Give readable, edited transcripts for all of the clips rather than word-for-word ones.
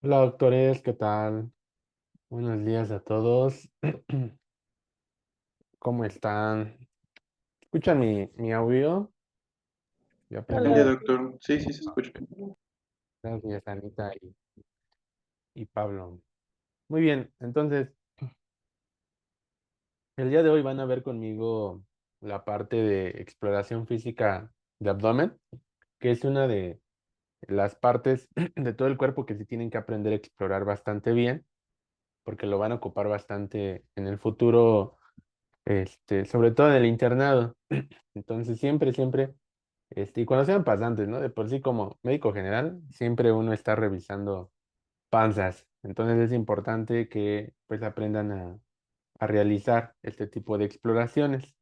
Hola doctores, ¿qué tal? Buenos días a todos. ¿Cómo están? ¿Escuchan mi audio? Ya Buen día, aprendí. doctor. Sí, sí, se escucha. Gracias, Anita y Pablo. Muy bien, entonces, el día de hoy van a ver conmigo la parte de exploración física de abdomen, que es una de las partes de todo el cuerpo que se tienen que aprender a explorar bastante bien, porque lo van a ocupar bastante en el futuro, sobre todo en el internado. Entonces, siempre. Y cuando sean pasantes, ¿no? De por sí como médico general, siempre uno está revisando panzas. Entonces es importante que pues aprendan a realizar este tipo de exploraciones.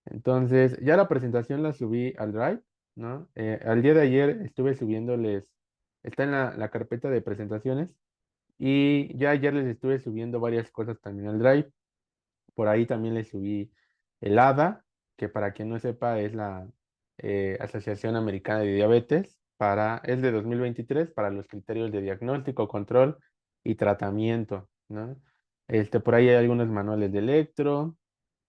Entonces, ya la presentación la subí al Drive, ¿no? Al día de ayer estuve subiéndoles, está en la carpeta de presentaciones y ya ayer les estuve subiendo varias cosas también al Drive. Por ahí también le subí el ADA, que para quien no sepa es la Asociación Americana de Diabetes, es de 2023 para los criterios de diagnóstico, control y tratamiento, ¿no? Por ahí hay algunos manuales de electro,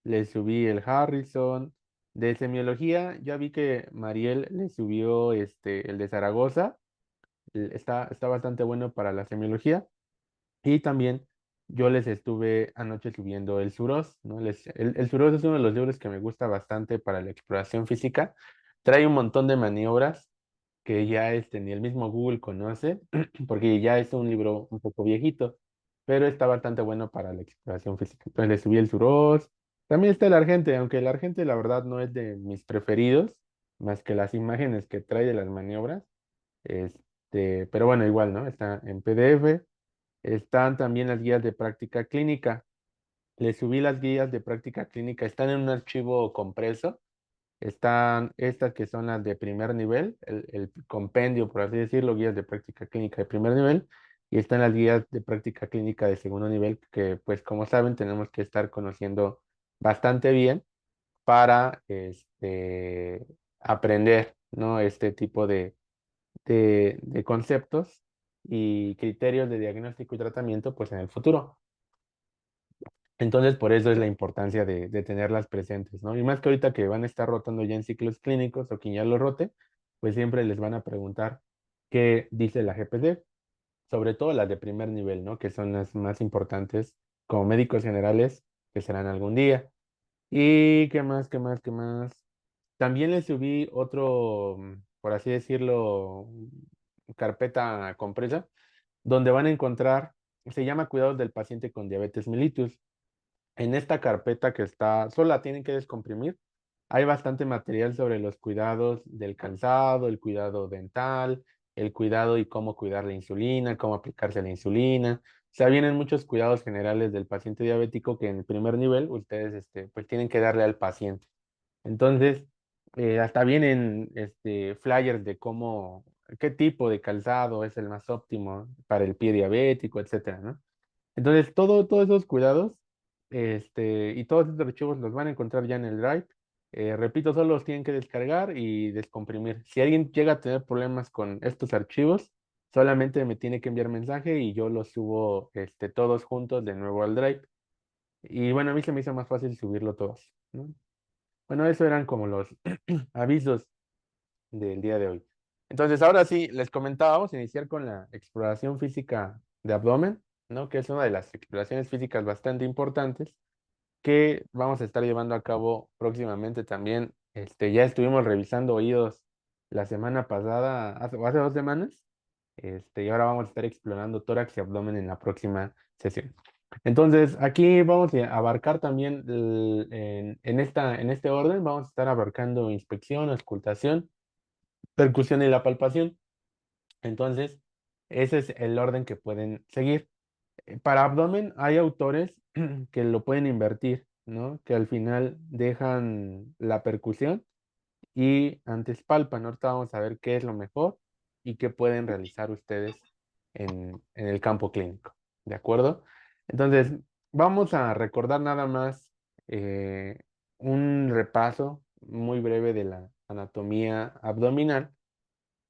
le subí el Harrison. De semiología, ya vi que Mariel le subió el de Zaragoza, está bastante bueno para la semiología. Y también yo les estuve anoche subiendo el Suros, ¿no? El Suros es uno de los libros que me gusta bastante para la exploración física. Trae un montón de maniobras que ya ni el mismo Google conoce, porque ya es un libro un poco viejito, pero está bastante bueno para la exploración física. Entonces le subí el Suros. También está el Argente, aunque el Argente la verdad no es de mis preferidos, más que las imágenes que trae de las maniobras. Pero bueno, igual, ¿no? Está en PDF. Están también las guías de práctica clínica. Les subí las guías de práctica clínica. Están en un archivo compreso. Están estas que son las de primer nivel, el compendio, por así decirlo, guías de práctica clínica de primer nivel. Y están las guías de práctica clínica de segundo nivel, que pues como saben tenemos que estar conociendo bastante bien para aprender, ¿no? Este tipo de conceptos y criterios de diagnóstico y tratamiento pues en el futuro. Entonces, por eso es la importancia de tenerlas presentes, ¿no? Y más que ahorita que van a estar rotando ya en ciclos clínicos o quien ya lo rote, pues siempre les van a preguntar qué dice la GPD, sobre todo las de primer nivel, ¿no? Que son las más importantes como médicos generales que serán algún día. ¿Y qué más? También les subí otro, por así decirlo, carpeta compresa, donde van a encontrar, se llama Cuidados del paciente con diabetes mellitus. En esta carpeta que está, solo la tienen que descomprimir. Hay bastante material sobre los cuidados del calzado, el cuidado dental, el cuidado y cómo cuidar la insulina, cómo aplicarse la insulina. O sea, vienen muchos cuidados generales del paciente diabético que en el primer nivel ustedes pues tienen que darle al paciente. Entonces, hasta vienen flyers de qué tipo de calzado es el más óptimo para el pie diabético, etcétera, ¿no? Entonces, todos esos cuidados, y todos estos archivos los van a encontrar ya en el Drive. Repito, solo los tienen que descargar y descomprimir. Si alguien llega a tener problemas con estos archivos, solamente me tiene que enviar mensaje y yo los subo, todos juntos de nuevo al Drive. Y bueno, a mí se me hizo más fácil subirlo todos, ¿no? Bueno, eso eran como los avisos del día de hoy. Entonces, ahora sí, les comentaba, vamos a iniciar con la exploración física de abdomen, ¿no? Que es una de las exploraciones físicas bastante importantes que vamos a estar llevando a cabo próximamente también. Ya estuvimos revisando oídos la semana pasada, hace 2 semanas, y ahora vamos a estar explorando tórax y abdomen en la próxima sesión. Entonces, aquí vamos a abarcar también, en este orden, vamos a estar abarcando inspección, auscultación, percusión y la palpación. Entonces, ese es el orden que pueden seguir. Para abdomen hay autores que lo pueden invertir, ¿no? Que al final dejan la percusión y antes palpan. Ahorita vamos a ver qué es lo mejor y qué pueden realizar ustedes en el campo clínico, ¿de acuerdo? Entonces, vamos a recordar nada más eh, un repaso muy breve de la anatomía abdominal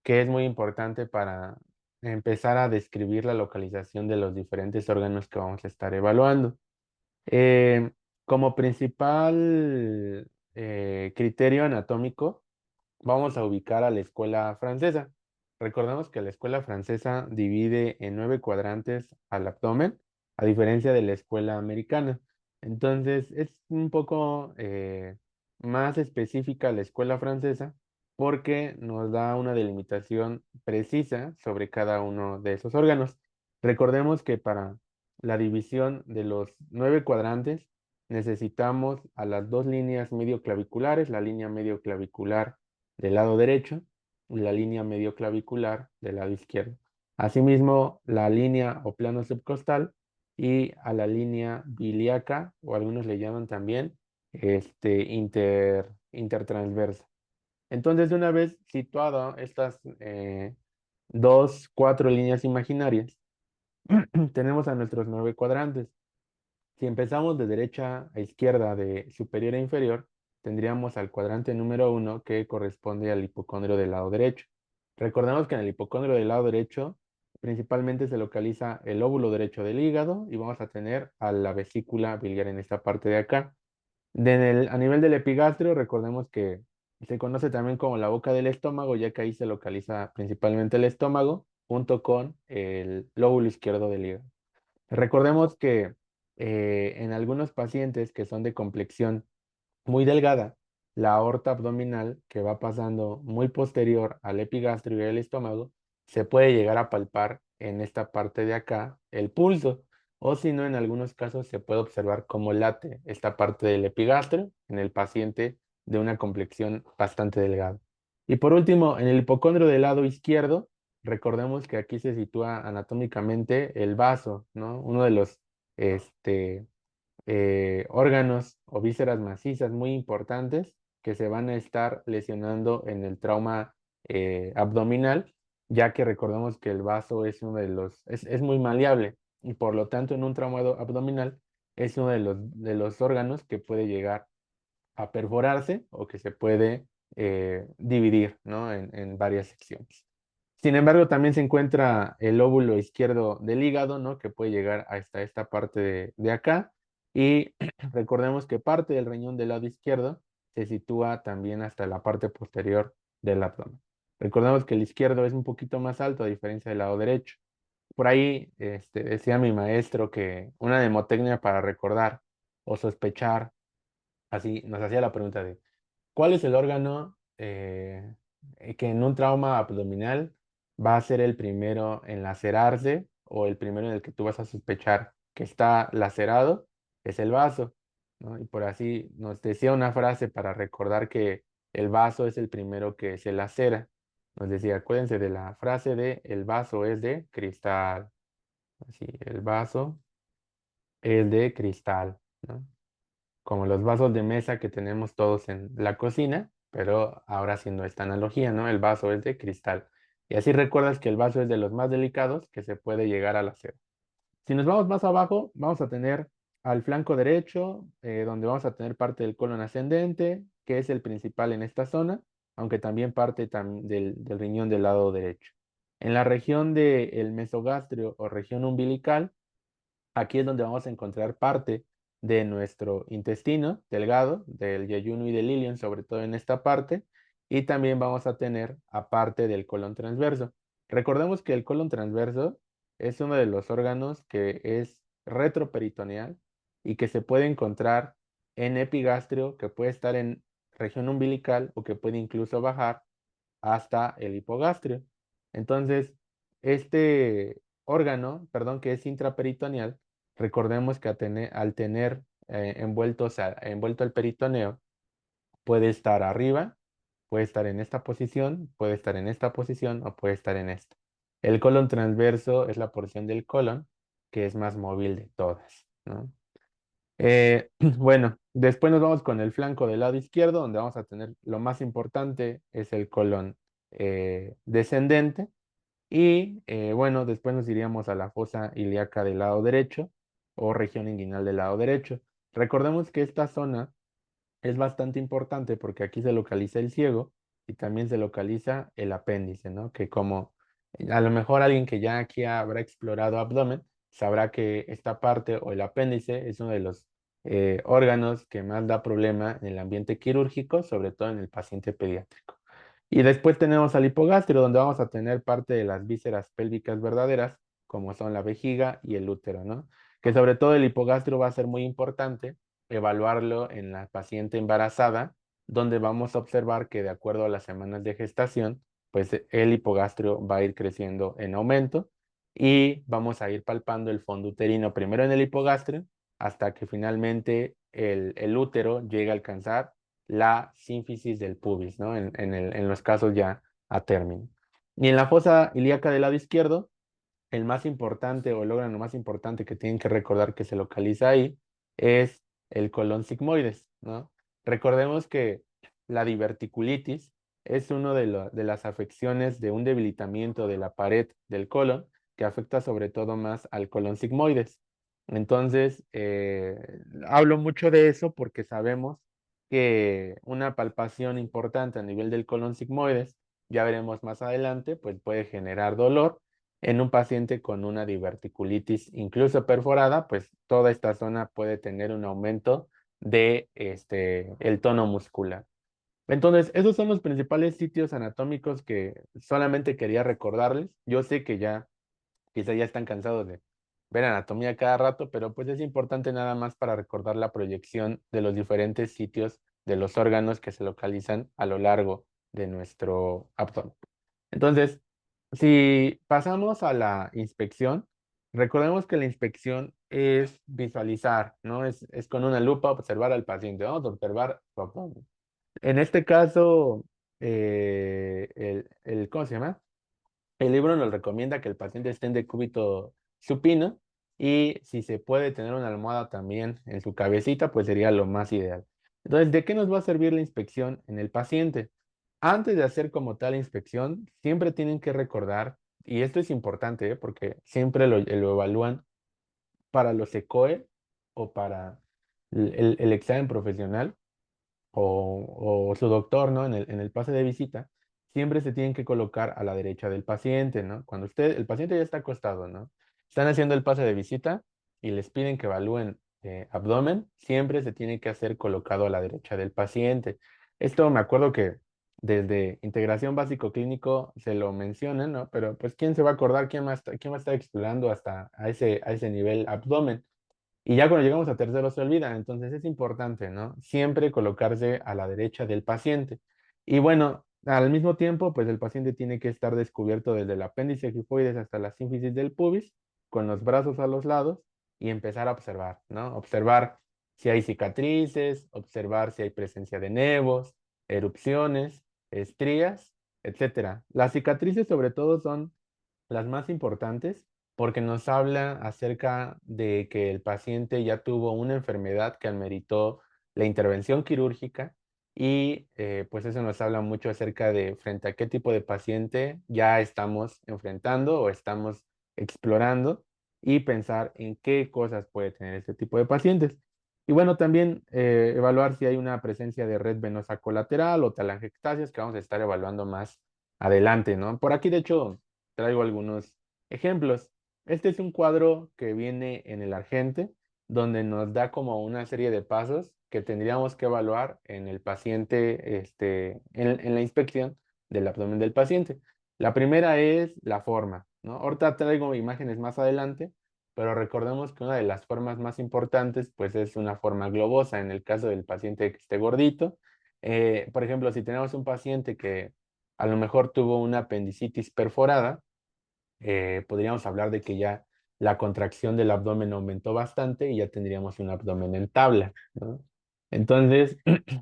que es muy importante empezar a describir la localización de los diferentes órganos que vamos a estar evaluando. Como principal criterio anatómico, vamos a ubicar a la escuela francesa. Recordemos que la escuela francesa divide en 9 cuadrantes al abdomen, a diferencia de la escuela americana. Entonces, es un poco más específica la escuela francesa porque nos da una delimitación precisa sobre cada uno de esos órganos. Recordemos que para la división de los 9 cuadrantes necesitamos a las dos líneas medioclaviculares, la línea medioclavicular del lado derecho y la línea medioclavicular del lado izquierdo. Asimismo, la línea o plano subcostal y a la línea ilíaca, o algunos le llaman también intertransversa. Entonces, de una vez situado estas cuatro líneas imaginarias, tenemos a nuestros 9 cuadrantes. Si empezamos de derecha a izquierda, de superior a inferior, tendríamos al cuadrante número 1 que corresponde al hipocondrio del lado derecho. Recordemos que en el hipocondrio del lado derecho principalmente se localiza el óvulo derecho del hígado y vamos a tener a la vesícula biliar en esta parte de acá. A nivel del epigastrio, recordemos que se conoce también como la boca del estómago, ya que ahí se localiza principalmente el estómago junto con el lóbulo izquierdo del hígado. Recordemos que en algunos pacientes que son de complexión muy delgada, la aorta abdominal que va pasando muy posterior al epigastrio y al estómago, se puede llegar a palpar en esta parte de acá el pulso, o si no, en algunos casos se puede observar cómo late esta parte del epigastrio en el paciente de una complexión bastante delgada. Y por último, en el hipocondrio del lado izquierdo, recordemos que aquí se sitúa anatómicamente el vaso, ¿no? Uno de los este, órganos o vísceras macizas muy importantes que se van a estar lesionando en el trauma abdominal, ya que recordemos que el vaso es uno de es muy maleable y por lo tanto en un trauma abdominal es uno de los órganos que puede llegar a perforarse o que se puede dividir, ¿no? En varias secciones. Sin embargo, también se encuentra el lóbulo izquierdo del hígado, ¿no? Que puede llegar hasta esta parte de acá. Y recordemos que parte del riñón del lado izquierdo se sitúa también hasta la parte posterior del abdomen. Recordemos que el izquierdo es un poquito más alto a diferencia del lado derecho. Por ahí decía mi maestro que una mnemotecnia para recordar o sospechar, así nos hacía la pregunta de ¿cuál es el órgano que en un trauma abdominal va a ser el primero en lacerarse o el primero en el que tú vas a sospechar que está lacerado? Es el vaso, ¿no? Y por así nos decía una frase para recordar que el vaso es el primero que se lacera. Nos decía, acuérdense de la frase de el vaso es de cristal. Así, el vaso es de cristal, ¿no? Como los vasos de mesa que tenemos todos en la cocina, pero ahora haciendo esta analogía, ¿no? El vaso es de cristal. Y así recuerdas que el vaso es de los más delicados que se puede llegar al hacer. Si nos vamos más abajo, vamos a tener al flanco derecho, donde vamos a tener parte del colon ascendente, que es el principal en esta zona, aunque también parte del riñón del lado derecho. En la región del mesogastrio o región umbilical, aquí es donde vamos a encontrar parte de nuestro intestino delgado, del yeyuno y del ilion, sobre todo en esta parte, y también vamos a tener aparte del colon transverso. Recordemos que el colon transverso es uno de los órganos que es retroperitoneal y que se puede encontrar en epigastrio, que puede estar en región umbilical o que puede incluso bajar hasta el hipogastrio. Entonces, este órgano, perdón, que es intraperitoneal, recordemos que al tener envuelto el peritoneo, puede estar arriba, puede estar en esta posición, puede estar en esta posición o puede estar en esta. El colon transverso es la porción del colon que es más móvil de todas, ¿no? Bueno, después nos vamos con el flanco del lado izquierdo, donde vamos a tener lo más importante es el colon descendente. Y bueno, después nos iríamos a la fosa ilíaca del lado derecho o región inguinal del lado derecho. Recordemos que esta zona es bastante importante porque aquí se localiza el ciego y también se localiza el apéndice, ¿no? Que como A lo mejor alguien que ya aquí habrá explorado abdomen sabrá que esta parte o el apéndice es uno de los órganos que más da problema en el ambiente quirúrgico, sobre todo en el paciente pediátrico. Y después tenemos al hipogastrio, donde vamos a tener parte de las vísceras pélvicas verdaderas, como son la vejiga y el útero, ¿no? Que sobre todo el hipogastrio va a ser muy importante evaluarlo en la paciente embarazada, donde vamos a observar que de acuerdo a las semanas de gestación, pues el hipogastrio va a ir creciendo en aumento y vamos a ir palpando el fondo uterino primero en el hipogastrio hasta que finalmente el útero llegue a alcanzar la sínfisis del pubis, ¿no? En los casos ya a término. Y en la fosa ilíaca del lado izquierdo, el más importante o el órgano más importante que tienen que recordar que se localiza ahí es el colon sigmoides, ¿no? Recordemos que la diverticulitis es una de las afecciones de un debilitamiento de la pared del colon que afecta sobre todo más al colon sigmoides. Entonces, hablo mucho de eso porque sabemos que una palpación importante a nivel del colon sigmoides, ya veremos más adelante, pues puede generar dolor en un paciente con una diverticulitis incluso perforada, pues toda esta zona puede tener un aumento de el tono muscular. Entonces, esos son los principales sitios anatómicos que solamente quería recordarles. Yo sé que ya quizá ya están cansados de ver anatomía cada rato, pero pues es importante nada más para recordar la proyección de los diferentes sitios de los órganos que se localizan a lo largo de nuestro abdomen. Entonces, si pasamos a la inspección, recordemos que la inspección es visualizar, ¿no? Es con una lupa observar al paciente, vamos a observar su abdomen. En este caso, ¿cómo se llama? El libro nos recomienda que el paciente esté en decúbito supino y si se puede tener una almohada también en su cabecita, pues sería lo más ideal. Entonces, ¿de qué nos va a servir la inspección en el paciente? Antes de hacer como tal inspección, siempre tienen que recordar, y esto es importante, porque siempre lo evalúan para los ECOE o para el examen profesional o su doctor, ¿no? En el pase de visita, siempre se tienen que colocar a la derecha del paciente, ¿no? Cuando el paciente ya está acostado, ¿no? Están haciendo el pase de visita y les piden que evalúen abdomen, siempre se tiene que hacer colocado a la derecha del paciente. Esto me acuerdo que desde integración básico clínico se lo mencionan, ¿no? Pero pues ¿quién se va a acordar quién va a estar explorando hasta a ese nivel abdomen? Y ya cuando llegamos a tercero se olvida, entonces es importante, ¿no? Siempre colocarse a la derecha del paciente. Y bueno, al mismo tiempo, pues el paciente tiene que estar descubierto desde el apéndice gifoides hasta la sínfisis del pubis, con los brazos a los lados y empezar a observar, ¿no? Observar si hay cicatrices, observar si hay presencia de nevos, erupciones, estrías, etcétera. Las cicatrices sobre todo son las más importantes porque nos habla acerca de que el paciente ya tuvo una enfermedad que ameritó la intervención quirúrgica y pues eso nos habla mucho acerca de frente a qué tipo de paciente ya estamos enfrentando o estamos explorando y pensar en qué cosas puede tener este tipo de pacientes. Y bueno, también evaluar si hay una presencia de red venosa colateral o telangiectasias que vamos a estar evaluando más adelante, ¿no? Por aquí, de hecho, traigo algunos ejemplos. Este es un cuadro que viene en el Argente, donde nos da como una serie de pasos que tendríamos que evaluar en el paciente, en la inspección del abdomen del paciente. La primera es la forma, ¿no? Ahorita traigo imágenes más adelante, pero recordemos que una de las formas más importantes, pues es una forma globosa, en el caso del paciente que esté gordito. Por ejemplo, si tenemos un paciente que a lo mejor tuvo una apendicitis perforada, podríamos hablar de que ya la contracción del abdomen aumentó bastante y ya tendríamos un abdomen en tabla, ¿no? Entonces,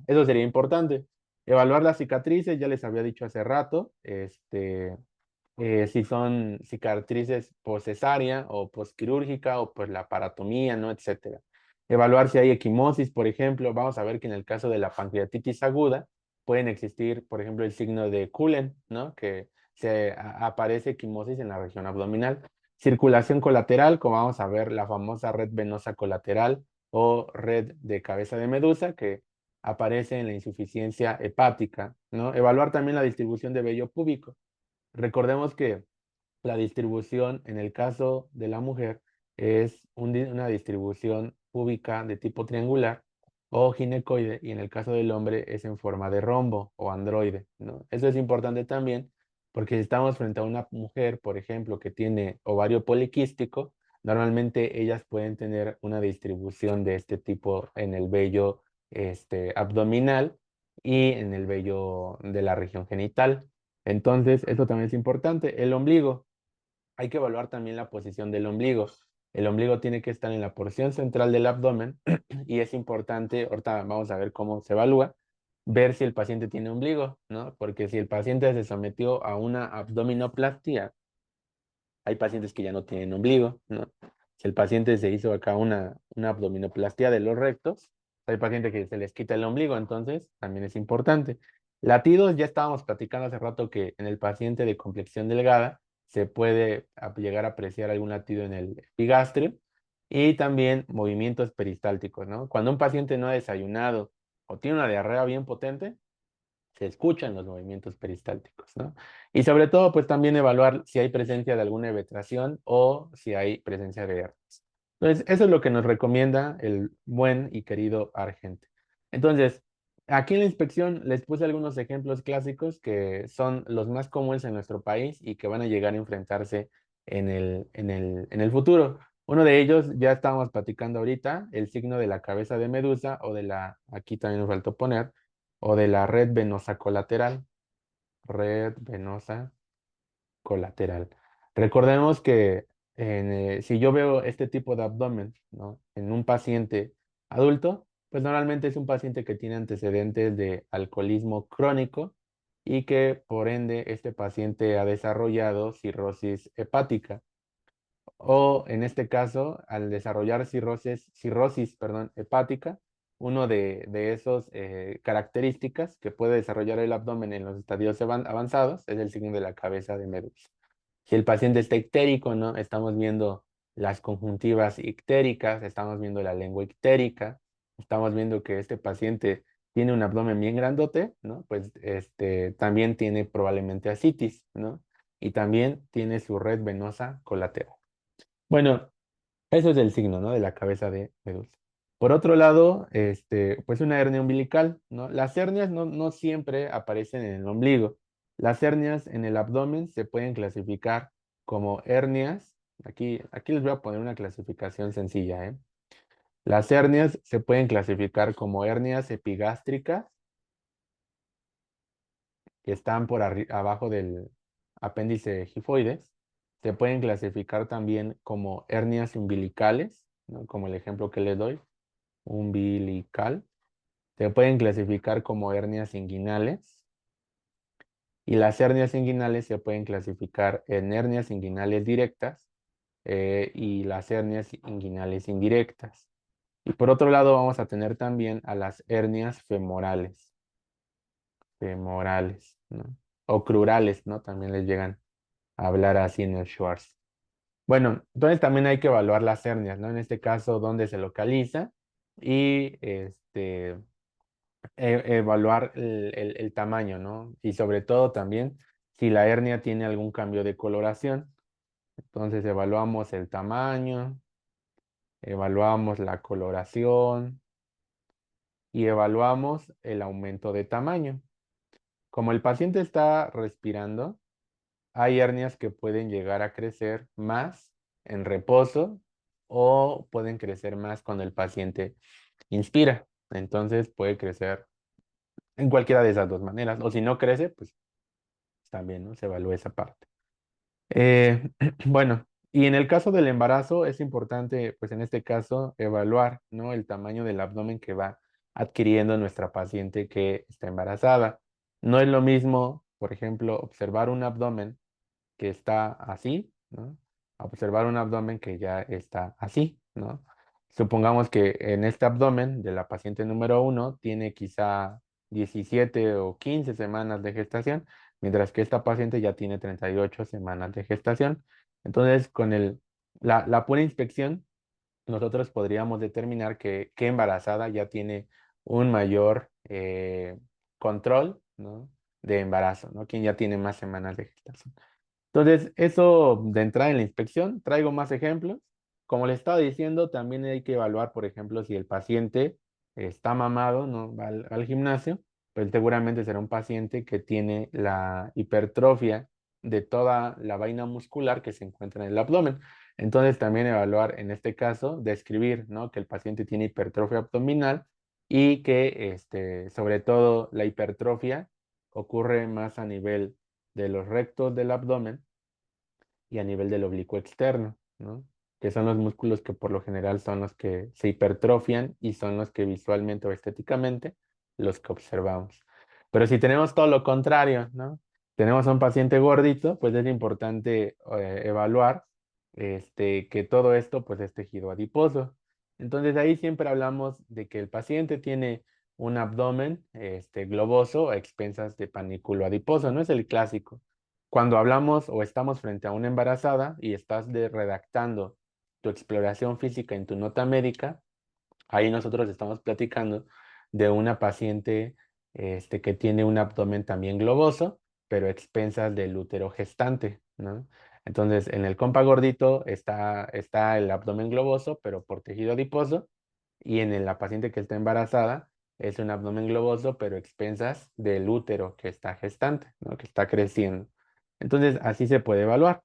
eso sería importante. Evaluar las cicatrices, ya les había dicho hace rato, si son cicatrices poscesárea o posquirúrgica o por la paratomía, ¿no? Etcétera. Evaluar si hay equimosis, por ejemplo. Vamos a ver que en el caso de la pancreatitis aguda pueden existir, por ejemplo, el signo de Cullen, ¿no? Que aparece equimosis en la región abdominal. Circulación colateral, como vamos a ver, la famosa red venosa colateral o red de cabeza de medusa, que aparece en la insuficiencia hepática, ¿no? Evaluar también la distribución de vello púbico. Recordemos que La distribución, en el caso de la mujer, es una distribución púbica de tipo triangular o ginecoide, y en el caso del hombre es en forma de rombo o androide, ¿no? Eso es importante también porque si estamos frente a una mujer, por ejemplo, que tiene ovario poliquístico, normalmente ellas pueden tener una distribución de este tipo en el vello abdominal y en el vello de la región genital. Entonces, eso también es importante. El ombligo. Hay que evaluar también la posición del ombligo. El ombligo tiene que estar en la porción central del abdomen y es importante, ahorita vamos a ver cómo se evalúa, ver si el paciente tiene ombligo, ¿no? Porque si el paciente se sometió a una abdominoplastia, hay pacientes que ya no tienen ombligo, ¿no? Si el paciente se hizo acá una abdominoplastia de los rectos, hay pacientes que se les quita el ombligo, entonces también es importante. Latidos, ya estábamos platicando hace rato que en el paciente de complexión delgada se puede llegar a apreciar algún latido en el epigastrio y también movimientos peristálticos, ¿no? Cuando un paciente no ha desayunado o tiene una diarrea bien potente, se escuchan los movimientos peristálticos, ¿no? Y sobre todo, pues también evaluar si hay presencia de alguna evetración o si hay presencia de herpes. Entonces, eso es lo que nos recomienda el buen y querido Argente. Entonces, aquí en la inspección les puse algunos ejemplos clásicos que son los más comunes en nuestro país y que van a llegar a enfrentarse en el futuro. Uno de ellos, ya estábamos platicando ahorita, el signo de la cabeza de medusa o de la, aquí también nos faltó poner, o de la red venosa colateral. Red venosa colateral. Recordemos que si yo veo este tipo de abdomen, ¿no? En un paciente adulto, pues normalmente es un paciente que tiene antecedentes de alcoholismo crónico y que por ende este paciente ha desarrollado cirrosis hepática. O en este caso, al desarrollar cirrosis, perdón, hepática, uno de esos características que puede desarrollar el abdomen en los estadios avanzados es el signo de la cabeza de medusa. Si el paciente está ictérico, ¿no? Estamos viendo las conjuntivas ictéricas, estamos viendo la lengua ictérica, estamos viendo que este paciente tiene un abdomen bien grandote, ¿no? Pues también tiene probablemente ascitis, ¿no? Y también tiene su red venosa colateral. Bueno, eso es el signo, ¿no? De la cabeza de medusa. Por otro lado, pues una hernia umbilical, ¿no? Las hernias no siempre aparecen en el ombligo. Las hernias en el abdomen se pueden clasificar como hernias. Aquí les voy a poner una clasificación sencilla, ¿eh? Las hernias se pueden clasificar como hernias epigástricas, que están por abajo del apéndice gifoides. Se pueden clasificar también como hernias umbilicales, ¿no? Como el ejemplo que les doy, umbilical. Se pueden clasificar como hernias inguinales. Y las hernias inguinales se pueden clasificar en hernias inguinales directas y las hernias inguinales indirectas. Y por otro lado vamos a tener también a las hernias femorales, ¿no? O crurales, ¿no? También les llegan a hablar así en el Schwartz. Bueno, entonces también hay que evaluar las hernias, ¿no? En este caso, dónde se localiza y evaluar el tamaño, ¿no? Y sobre todo también si la hernia tiene algún cambio de coloración. Entonces evaluamos el tamaño, evaluamos la coloración y evaluamos el aumento de tamaño. Como el paciente está respirando, hay hernias que pueden llegar a crecer más en reposo o pueden crecer más cuando el paciente inspira. Entonces puede crecer en cualquiera de esas dos maneras. O si no crece, pues también, ¿no? Se evalúa esa parte. Eh, bueno, y en el caso del embarazo es importante, pues en este caso, evaluar, ¿no? El tamaño del abdomen que va adquiriendo nuestra paciente que está embarazada. No es lo mismo, por ejemplo, observar un abdomen que está así, ¿no? A observar un abdomen que ya está así, ¿no? Supongamos que en este abdomen de la paciente número uno tiene quizá 17 o 15 semanas de gestación, mientras que esta paciente ya tiene 38 semanas de gestación. Entonces, con la pura inspección, nosotros podríamos determinar que embarazada ya tiene un mayor control, ¿no? De embarazo, ¿no? Quien ya tiene más semanas de gestación. Entonces, eso de entrada en la inspección, traigo más ejemplos. Como le estaba diciendo, también hay que evaluar, por ejemplo, si el paciente está mamado, no va al gimnasio, pues seguramente será un paciente que tiene la hipertrofia de toda la vaina muscular que se encuentra en el abdomen. Entonces, también evaluar en este caso, describir, ¿no? Que el paciente tiene hipertrofia abdominal y que, sobre todo, la hipertrofia ocurre más a nivel de los rectos del abdomen y a nivel del oblicuo externo, ¿no? Que son los músculos que por lo general son los que se hipertrofian y son los que visualmente o estéticamente los que observamos. Pero si tenemos todo lo contrario, ¿no? Tenemos a un paciente gordito, pues es importante evaluar que todo esto pues es tejido adiposo. Entonces ahí siempre hablamos de que el paciente tiene un abdomen globoso a expensas de panículo adiposo, ¿no? Es el clásico. Cuando hablamos o estamos frente a una embarazada y estás redactando tu exploración física en tu nota médica, ahí nosotros estamos platicando de una paciente que tiene un abdomen también globoso, pero a expensas del útero gestante, ¿no? Entonces, en el compa gordito está el abdomen globoso, pero por tejido adiposo, y en la paciente que está embarazada es un abdomen globoso, pero a expensas del útero que está gestante, ¿no? Que está creciendo. Entonces, así se puede evaluar.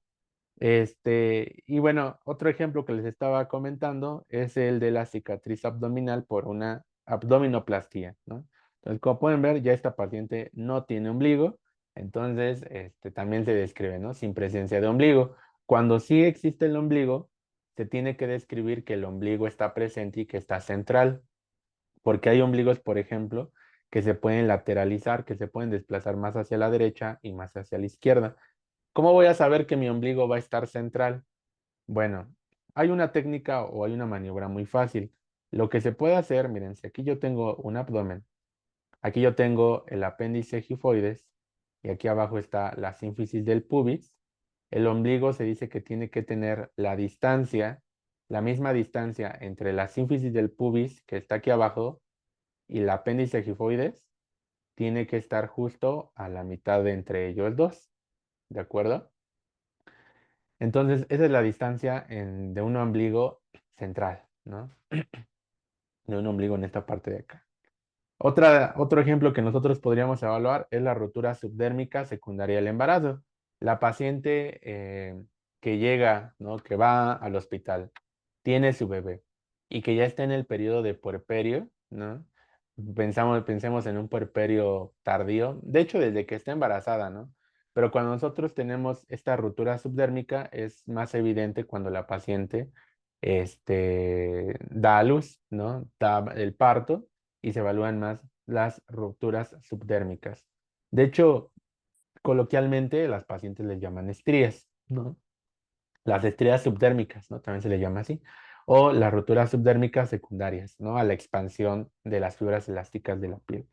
Y bueno, otro ejemplo que les estaba comentando es el de la cicatriz abdominal por una abdominoplastía, ¿no? Entonces, como pueden ver, ya esta paciente no tiene ombligo, entonces también se describe, ¿no? Sin presencia de ombligo. Cuando sí existe el ombligo, se tiene que describir que el ombligo está presente y que está central, porque hay ombligos, por ejemplo, que se pueden lateralizar, que se pueden desplazar más hacia la derecha y más hacia la izquierda. ¿Cómo voy a saber que mi ombligo va a estar central? Bueno, hay una técnica o hay una maniobra muy fácil. Lo que se puede hacer, miren, si aquí yo tengo un abdomen, aquí yo tengo el apéndice gifoides y aquí abajo está la sínfisis del pubis, el ombligo se dice que tiene que tener la distancia, la misma distancia entre la sínfisis del pubis que está aquí abajo y el apéndice gifoides, tiene que estar justo a la mitad de entre ellos dos, ¿de acuerdo? Entonces, esa es la distancia de un ombligo central, ¿no? De un ombligo en esta parte de acá. Otro ejemplo que nosotros podríamos evaluar es la rotura subdérmica secundaria del embarazo. La paciente que llega, ¿no? Que va al hospital, tiene su bebé y que ya está en el periodo de puerperio, ¿no? Pensemos en un puerperio tardío, de hecho desde que está embarazada, ¿no? Pero cuando nosotros tenemos esta ruptura subdérmica es más evidente cuando la paciente da a luz, ¿no? Da el parto y se evalúan más las rupturas subdérmicas. De hecho, coloquialmente las pacientes les llaman estrías, ¿no? Las estrías subdérmicas, ¿no? También se le llama así. O las rupturas subdérmicas secundarias, ¿no? A la expansión de las fibras elásticas de la piel.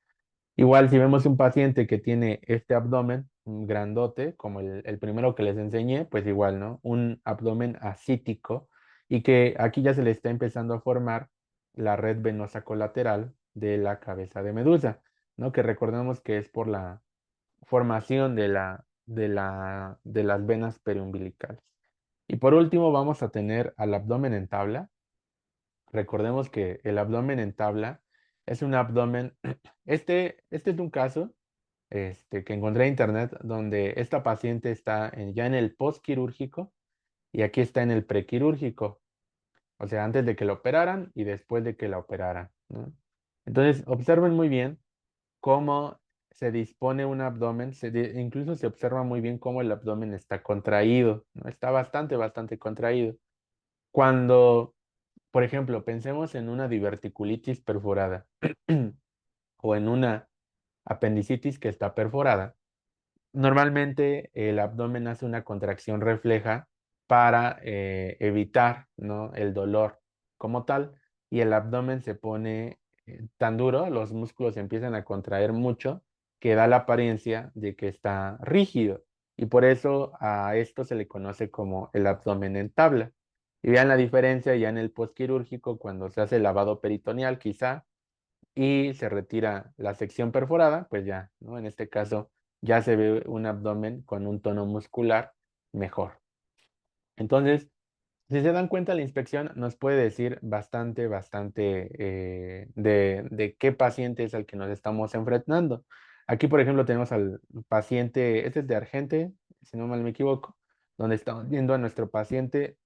Igual si vemos un paciente que tiene este abdomen, un grandote, como el primero que les enseñé, pues igual, ¿no? Un abdomen ascítico y que aquí ya se le está empezando a formar la red venosa colateral de la cabeza de medusa, ¿no? Que recordemos que es por la formación de las venas periumbilicales. Y por último vamos a tener al abdomen en tabla. Recordemos que el abdomen en tabla es un abdomen, este es un caso que encontré en internet donde esta paciente está ya en el postquirúrgico y aquí está en el prequirúrgico, o sea, antes de que la operaran y después de que la operaran, ¿no? Entonces, observen muy bien cómo se dispone un abdomen, incluso se observa muy bien cómo el abdomen está contraído, ¿no? Está bastante contraído. Cuando, por ejemplo, pensemos en una diverticulitis perforada o en una apendicitis que está perforada. Normalmente el abdomen hace una contracción refleja para evitar, ¿no? El dolor como tal y el abdomen se pone tan duro, los músculos empiezan a contraer mucho que da la apariencia de que está rígido y por eso a esto se le conoce como el abdomen en tabla. Y vean la diferencia ya en el postquirúrgico cuando se hace el lavado peritoneal quizá y se retira la sección perforada, pues ya, ¿no? En este caso ya se ve un abdomen con un tono muscular mejor. Entonces, si se dan cuenta, la inspección nos puede decir bastante de qué paciente es al que nos estamos enfrentando. Aquí, por ejemplo, tenemos al paciente, este es de Argente, si no mal me equivoco, donde estamos viendo a nuestro paciente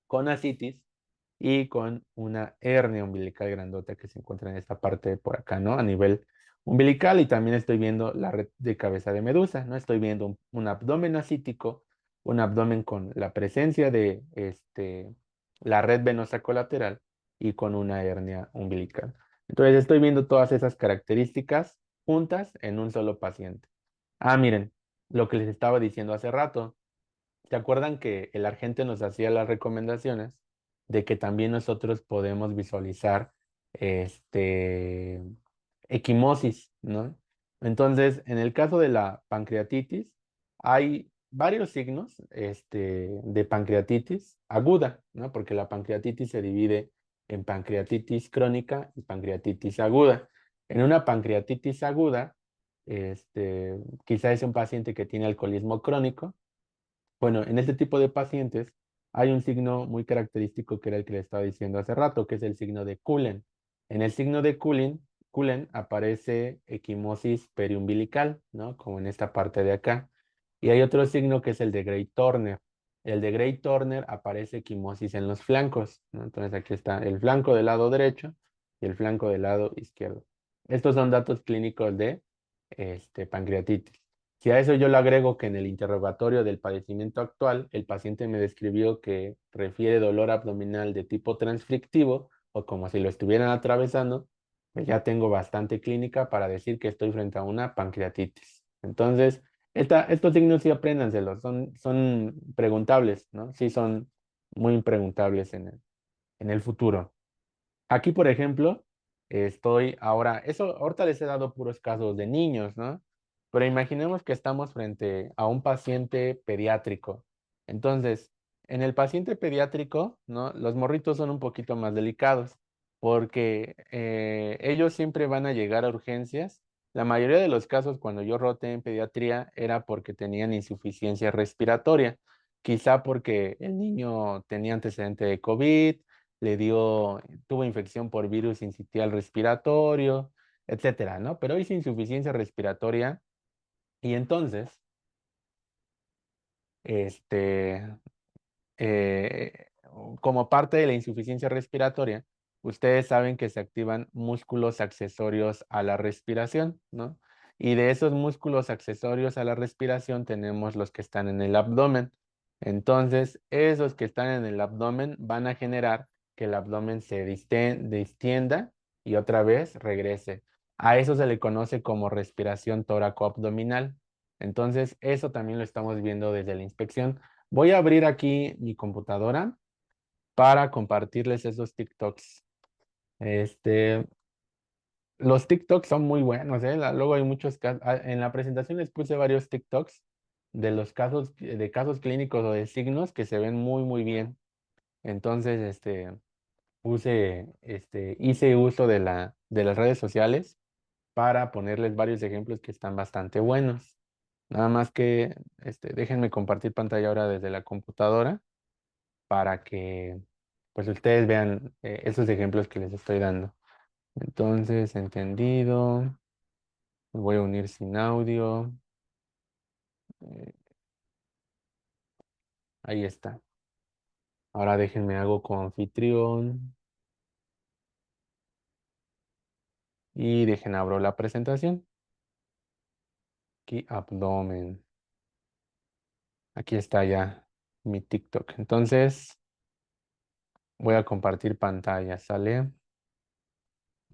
con ascitis y con una hernia umbilical grandota que se encuentra en esta parte de por acá, ¿no? A nivel umbilical y también estoy viendo la red de cabeza de medusa, ¿no? Estoy viendo un abdomen ascítico, un abdomen con la presencia de la red venosa colateral y con una hernia umbilical. Entonces estoy viendo todas esas características juntas en un solo paciente. Ah, miren, lo que les estaba diciendo hace rato. ¿Se acuerdan que el Argente nos hacía las recomendaciones de que también nosotros podemos visualizar este equimosis, ¿no? Entonces, en el caso de la pancreatitis, hay varios signos de pancreatitis aguda, ¿no? Porque la pancreatitis se divide en pancreatitis crónica y pancreatitis aguda. En una pancreatitis aguda, quizá es un paciente que tiene alcoholismo crónico. Bueno, en este tipo de pacientes hay un signo muy característico que era el que le estaba diciendo hace rato, que es el signo de Cullen. En el signo de Cullen aparece equimosis periumbilical, ¿no? Como en esta parte de acá. Y hay otro signo que es el de Gray-Turner. El de Gray-Turner aparece equimosis en los flancos, ¿no? Entonces aquí está el flanco del lado derecho y el flanco del lado izquierdo. Estos son datos clínicos de pancreatitis. Si a eso yo le agrego que en el interrogatorio del padecimiento actual, el paciente me describió que refiere dolor abdominal de tipo transflictivo o como si lo estuvieran atravesando, pues ya tengo bastante clínica para decir que estoy frente a una pancreatitis. Entonces, estos signos sí apréndanselos, son preguntables, ¿no? Sí son muy preguntables en el futuro. Aquí, por ejemplo, estoy ahora, eso, ahorita les he dado puros casos de niños, ¿no? Pero imaginemos que estamos frente a un paciente pediátrico. Entonces, en el paciente pediátrico, ¿no? Los morritos son un poquito más delicados porque ellos siempre van a llegar a urgencias. La mayoría de los casos cuando yo roté en pediatría era porque tenían insuficiencia respiratoria, quizá porque el niño tenía antecedente de COVID, le dio, tuvo infección por virus sincitial respiratorio, etcétera, ¿no? Pero hizo insuficiencia respiratoria y entonces, este, eh, como parte de la insuficiencia respiratoria, ustedes saben que se activan músculos accesorios a la respiración, ¿no? Y de esos músculos accesorios a la respiración tenemos los que están en el abdomen. Entonces, esos que están en el abdomen van a generar que el abdomen se distienda y otra vez regrese. A eso se le conoce como respiración tóraco-abdominal. Entonces, eso también lo estamos viendo desde la inspección. Voy a abrir aquí mi computadora para compartirles esos TikToks. Este, los TikToks son muy buenos, ¿eh? Luego hay muchos casos. En la presentación les puse varios TikToks de los casos, de casos clínicos o de signos que se ven muy bien. Entonces, hice uso de las redes sociales para ponerles varios ejemplos que están bastante buenos. Nada más que, déjenme compartir pantalla ahora desde la computadora para que pues ustedes vean esos ejemplos que les estoy dando. Entonces, entendido. Me voy a unir sin audio. eh, Ahí está. Ahora déjenme hago como anfitrión y dejen abro la presentación. Aquí abdomen. Aquí está ya mi TikTok. Entonces, voy a compartir pantalla, ¿sale?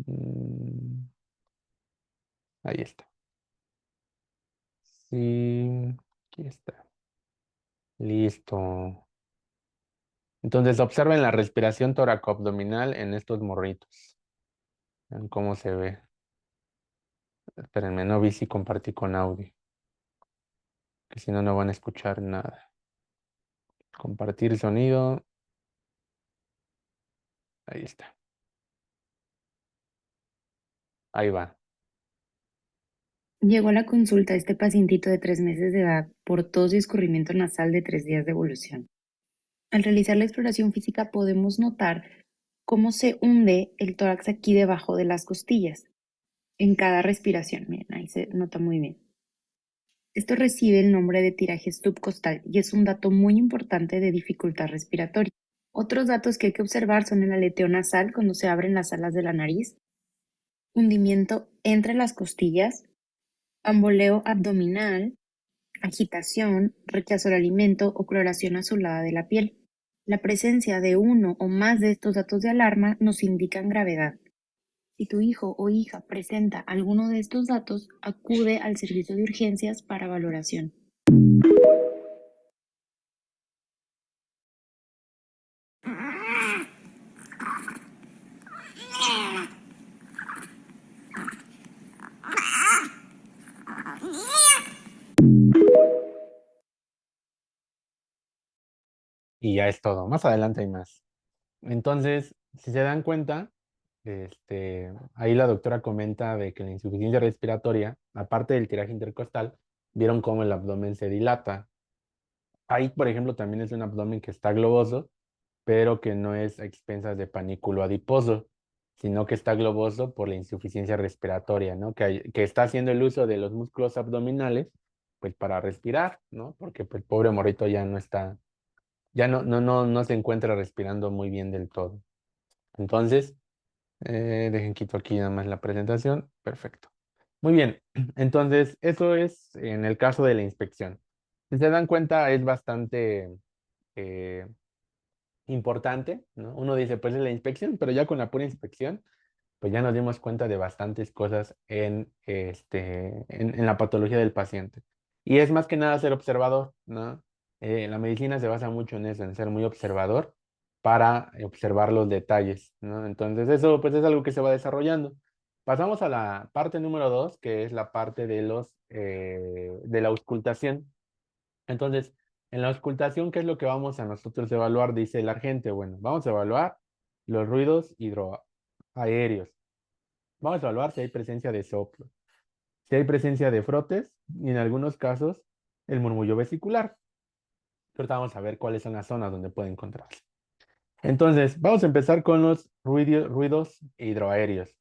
Mm, Ahí está. Sí, aquí está. Listo. Entonces observen la respiración toracoabdominal en estos morritos. Vean cómo se ve. Espérenme, no vi si compartí con audio, que si no, no van a escuchar nada. Compartir sonido. Ahí está. Ahí va. Llegó a la consulta este pacientito de 3 meses de edad por tos y escurrimiento nasal de 3 días de evolución. Al realizar la exploración física podemos notar cómo se hunde el tórax aquí debajo de las costillas en cada respiración. Miren, ahí se nota muy bien. Esto recibe el nombre de tiraje subcostal y es un dato muy importante de dificultad respiratoria. Otros datos que hay que observar son el aleteo nasal cuando se abren las alas de la nariz, hundimiento entre las costillas, bamboleo abdominal, agitación, rechazo al alimento o coloración azulada de la piel. La presencia de uno o más de estos datos de alarma nos indican gravedad. Si tu hijo o hija presenta alguno de estos datos, acude al servicio de urgencias para valoración. Y ya es todo. Más adelante hay más. Entonces, si se dan cuenta, ahí la doctora comenta de que la insuficiencia respiratoria, aparte del tiraje intercostal, vieron cómo el abdomen se dilata. Ahí, por ejemplo, también es un abdomen que está globoso, pero que no es a expensas de panículo adiposo, sino que está globoso por la insuficiencia respiratoria, ¿no? Que está haciendo el uso de los músculos abdominales, pues para respirar, ¿no? Porque pues, el pobre morrito ya no está, ya no se encuentra respirando muy bien del todo. Entonces, dejen quito aquí nada más la presentación. Perfecto. Muy bien. Entonces, eso es en el caso de la inspección. Si se dan cuenta, es bastante eh, importante, ¿no? Uno dice, pues es la inspección, pero ya con la pura inspección, pues ya nos dimos cuenta de bastantes cosas en la patología del paciente. Y es más que nada ser observador, ¿no? La medicina se basa mucho en eso, en ser muy observador para observar los detalles, ¿no? Entonces eso pues es algo que se va desarrollando. Pasamos a la parte número 2, que es la parte de la auscultación. Entonces, en la auscultación, ¿qué es lo que vamos a nosotros evaluar? Dice el agente, bueno, vamos a evaluar los ruidos hidroaéreos. Vamos a evaluar si hay presencia de soplo, si hay presencia de frotes y en algunos casos el murmullo vesicular. Ahorita vamos a ver cuáles son las zonas donde puede encontrarse. Entonces, vamos a empezar con los ruidos hidroaéreos.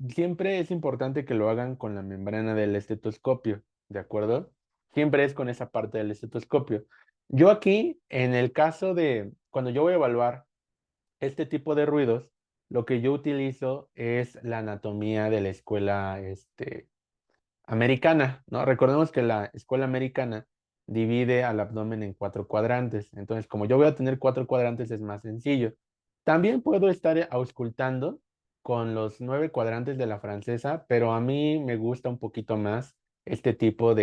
Siempre es importante que lo hagan con la membrana del estetoscopio, ¿de acuerdo? Siempre es con esa parte del estetoscopio. Yo aquí, en el caso de cuando yo voy a evaluar este tipo de ruidos, lo que yo utilizo es la anatomía de la escuela americana, ¿no? Recordemos que la escuela americana divide al abdomen en 4 cuadrantes. Entonces, como yo voy a tener 4 cuadrantes, es más sencillo. También puedo estar auscultando con los 9 cuadrantes de la francesa, pero a mí me gusta un poquito más este tipo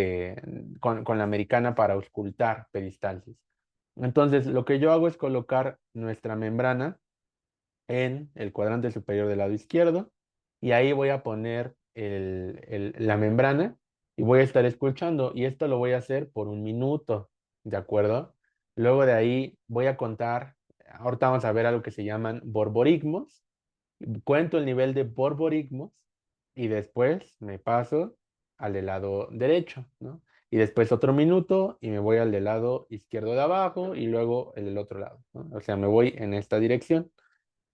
con la americana para auscultar peristalsis. Entonces, lo que yo hago es colocar nuestra membrana en el cuadrante superior del lado izquierdo y ahí voy a poner la membrana y voy a estar escuchando y esto lo voy a hacer por 1 minuto, ¿de acuerdo? Luego de ahí voy a contar, ahorita vamos a ver algo que se llaman borborigmos, cuento el nivel de borborigmos y después me paso al del lado derecho, ¿no? Y después otro minuto y me voy al del lado izquierdo de abajo y luego el del otro lado, ¿no? O sea, me voy en esta dirección.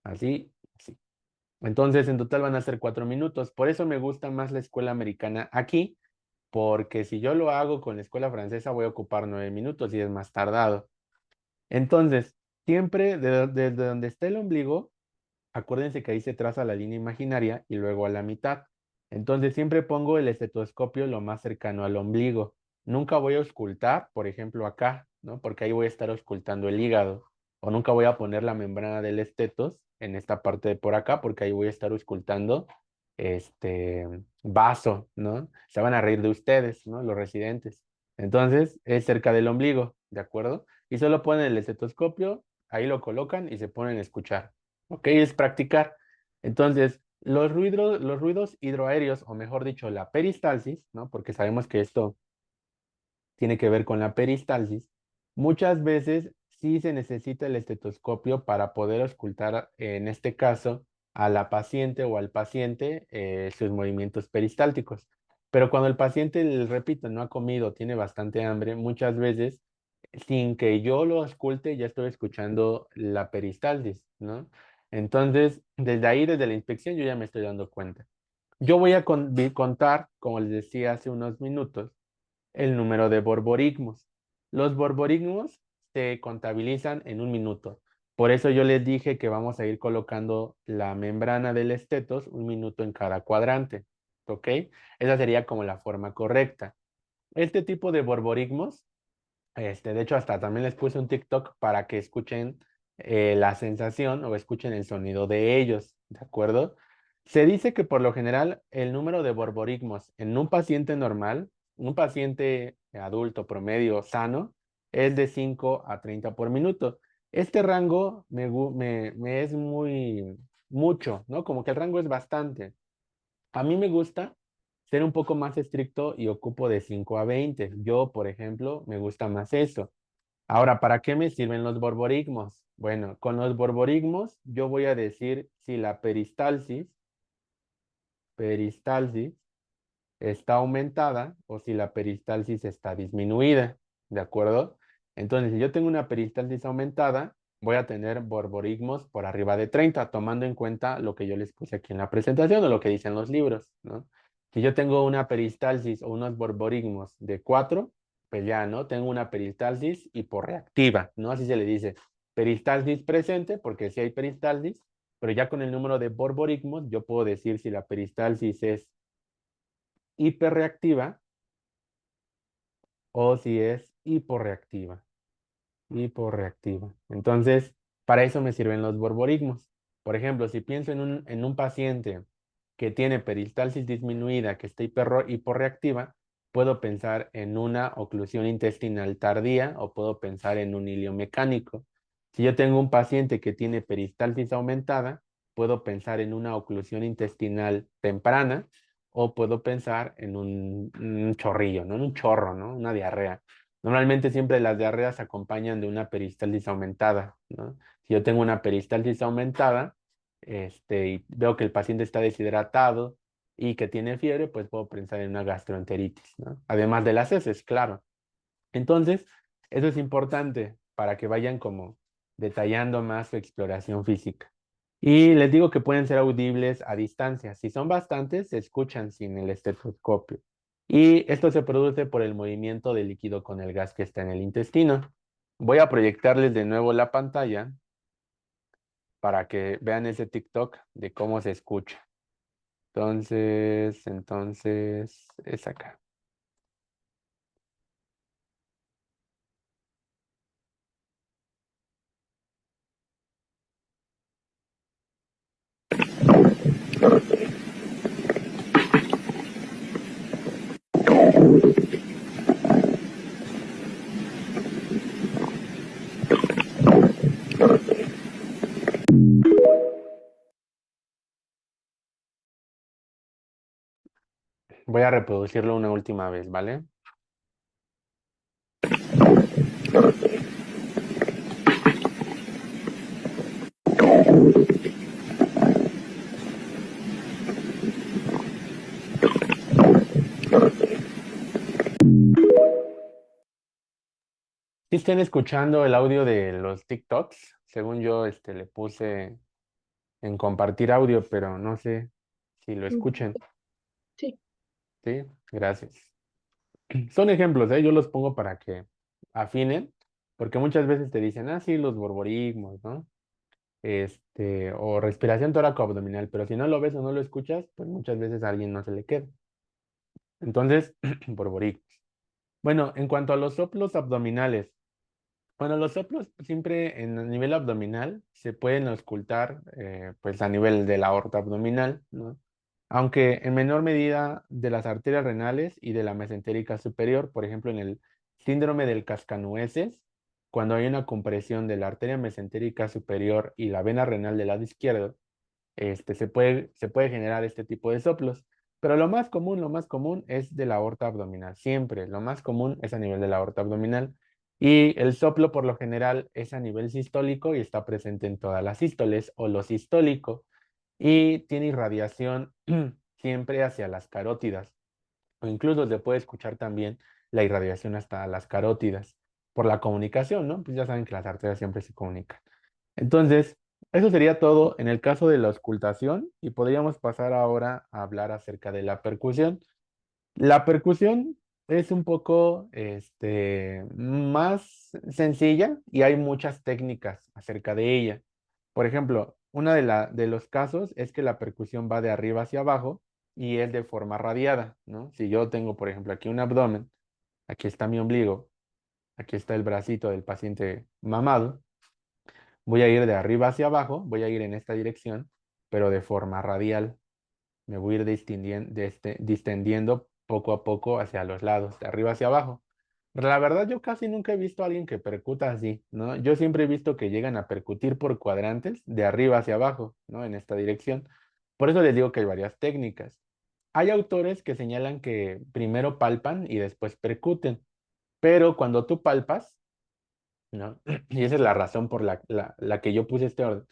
Así, así. Entonces, en total van a ser 4 minutos. Por eso me gusta más la escuela americana aquí, porque si yo lo hago con la escuela francesa voy a ocupar 9 minutos y es más tardado. Entonces, siempre desde donde está el ombligo, acuérdense que ahí se traza la línea imaginaria y luego a la mitad. Entonces, siempre pongo el estetoscopio lo más cercano al ombligo. Nunca voy a auscultar, por ejemplo, acá, ¿no? Porque ahí voy a estar auscultando el hígado. O nunca voy a poner la membrana del estetos en esta parte de por acá, porque ahí voy a estar auscultando este vaso, ¿no? Se van a reír de ustedes, ¿no? Los residentes. Entonces, es cerca del ombligo, ¿de acuerdo? Y solo ponen el estetoscopio, ahí lo colocan y se ponen a escuchar. ¿Ok? Es practicar. Entonces, los ruidos hidroaéreos, o mejor dicho, la peristalsis, ¿no? Porque sabemos que esto tiene que ver con la peristalsis, muchas veces sí se necesita el estetoscopio para poder auscultar, en este caso, a la paciente o al paciente sus movimientos peristálticos. Pero cuando el paciente, les repito, no ha comido, tiene bastante hambre, muchas veces, sin que yo lo escuche, ya estoy escuchando la peristalsis, ¿no? Entonces, desde ahí, desde la inspección, yo ya me estoy dando cuenta. Yo voy a contar, como les decía hace unos minutos, el número de borborigmos. Los borborigmos se contabilizan en un minuto. Por eso yo les dije que vamos a ir colocando la membrana del estetos un minuto en cada cuadrante. ¿Ok? Esa sería como la forma correcta. Este tipo de borborigmos, de hecho, hasta también les puse un TikTok para que escuchen la sensación o escuchen el sonido de ellos, ¿de acuerdo? Se dice que por lo general el número de borborigmos en un paciente normal, un paciente adulto promedio sano, es de 5 a 30 por minuto. Este rango me es mucho, ¿no? Como que el rango es bastante. A mí me gusta ser un poco más estricto y ocupo de 5 a 20. Yo, por ejemplo, me gusta más eso. Ahora, ¿para qué me sirven los borborigmos? Bueno, con los borborigmos yo voy a decir si la peristalsis está aumentada o si la peristalsis está disminuida, ¿de acuerdo? Entonces, si yo tengo una peristalsis aumentada, voy a tener borborigmos por arriba de 30, tomando en cuenta lo que yo les puse aquí en la presentación o lo que dicen los libros, ¿no? Si yo tengo una peristalsis o unos borborigmos de 4, pues ya, ¿no? Tengo una peristalsis hiporreactiva, ¿no? Así se le dice. Peristalsis presente, porque sí hay peristalsis, pero ya con el número de borborigmos yo puedo decir si la peristalsis es hiperreactiva o si es hiporreactiva. Hiporreactiva. Entonces, para eso me sirven los borborigmos. Por ejemplo, si pienso en un paciente que tiene peristalsis disminuida, que está hiporreactiva, puedo pensar en una oclusión intestinal tardía o puedo pensar en un hilio mecánico. Si yo tengo un paciente que tiene peristalsis aumentada, puedo pensar en una oclusión intestinal temprana o puedo pensar en un chorrillo, ¿no? En un chorro, ¿no? Una diarrea. Normalmente siempre las diarreas se acompañan de una peristalsis aumentada, ¿no? Si yo tengo una peristalsis aumentada, y veo que el paciente está deshidratado y que tiene fiebre, pues puedo pensar en una gastroenteritis, ¿no? Además de las heces, claro. Entonces, eso es importante para que vayan como detallando más su exploración física. Y les digo que pueden ser audibles a distancia. Si son bastantes, se escuchan sin el estetoscopio. Y esto se produce por el movimiento del líquido con el gas que está en el intestino. Voy a proyectarles de nuevo la pantalla para que vean ese TikTok de cómo se escucha. Entonces, es acá. Voy a reproducirlo una última vez, ¿vale? Si estén escuchando el audio de los TikToks, según yo, le puse en compartir audio, pero no sé si lo Mm, escuchen. sí. Sí, gracias. Son ejemplos, ¿eh? Yo los pongo para que afinen, porque muchas veces te dicen, ah, sí, los borborismos, ¿no? O respiración tóraco-abdominal, pero si no lo ves o no lo escuchas, pues muchas veces a alguien no se le queda. Entonces, borborismos. Bueno, en cuanto a los soplos abdominales, bueno, los soplos siempre en a nivel abdominal se pueden auscultar pues a nivel de la aorta abdominal, ¿no? Aunque en menor medida de las arterias renales y de la mesentérica superior, por ejemplo, en el síndrome del cascanueces, cuando hay una compresión de la arteria mesentérica superior y la vena renal del lado izquierdo, se puede generar este tipo de soplos. Pero lo más común es de la aorta abdominal. Siempre, lo más común es a nivel de la aorta abdominal. Y el soplo por lo general es a nivel sistólico y está presente en todas las sístoles o lo sistólico y tiene irradiación siempre hacia las carótidas. o incluso se puede escuchar también la irradiación hasta las carótidas por la comunicación, ¿no? Pues ya saben que las arterias siempre se comunican. Entonces, eso sería todo en el caso de la auscultación y podríamos pasar ahora a hablar acerca de la percusión. La percusión es un poco más sencilla y hay muchas técnicas acerca de ella. Por ejemplo, una de los casos es que la percusión va de arriba hacia abajo y es de forma radiada, ¿no? Si yo tengo, por ejemplo, aquí un abdomen, aquí está mi ombligo, aquí está el bracito del paciente mamado, voy a ir de arriba hacia abajo, voy a ir en esta dirección, pero de forma radial. Me voy a ir distendiendo poco a poco hacia los lados, de arriba hacia abajo. La verdad, yo casi nunca he visto a alguien que percuta así, ¿no? Yo siempre he visto que llegan a percutir por cuadrantes, de arriba hacia abajo, ¿no? En esta dirección. Por eso les digo que hay varias técnicas. Hay autores que señalan que primero palpan y después percuten, pero cuando tú palpas, ¿no? Y esa es la razón por la que yo puse este orden.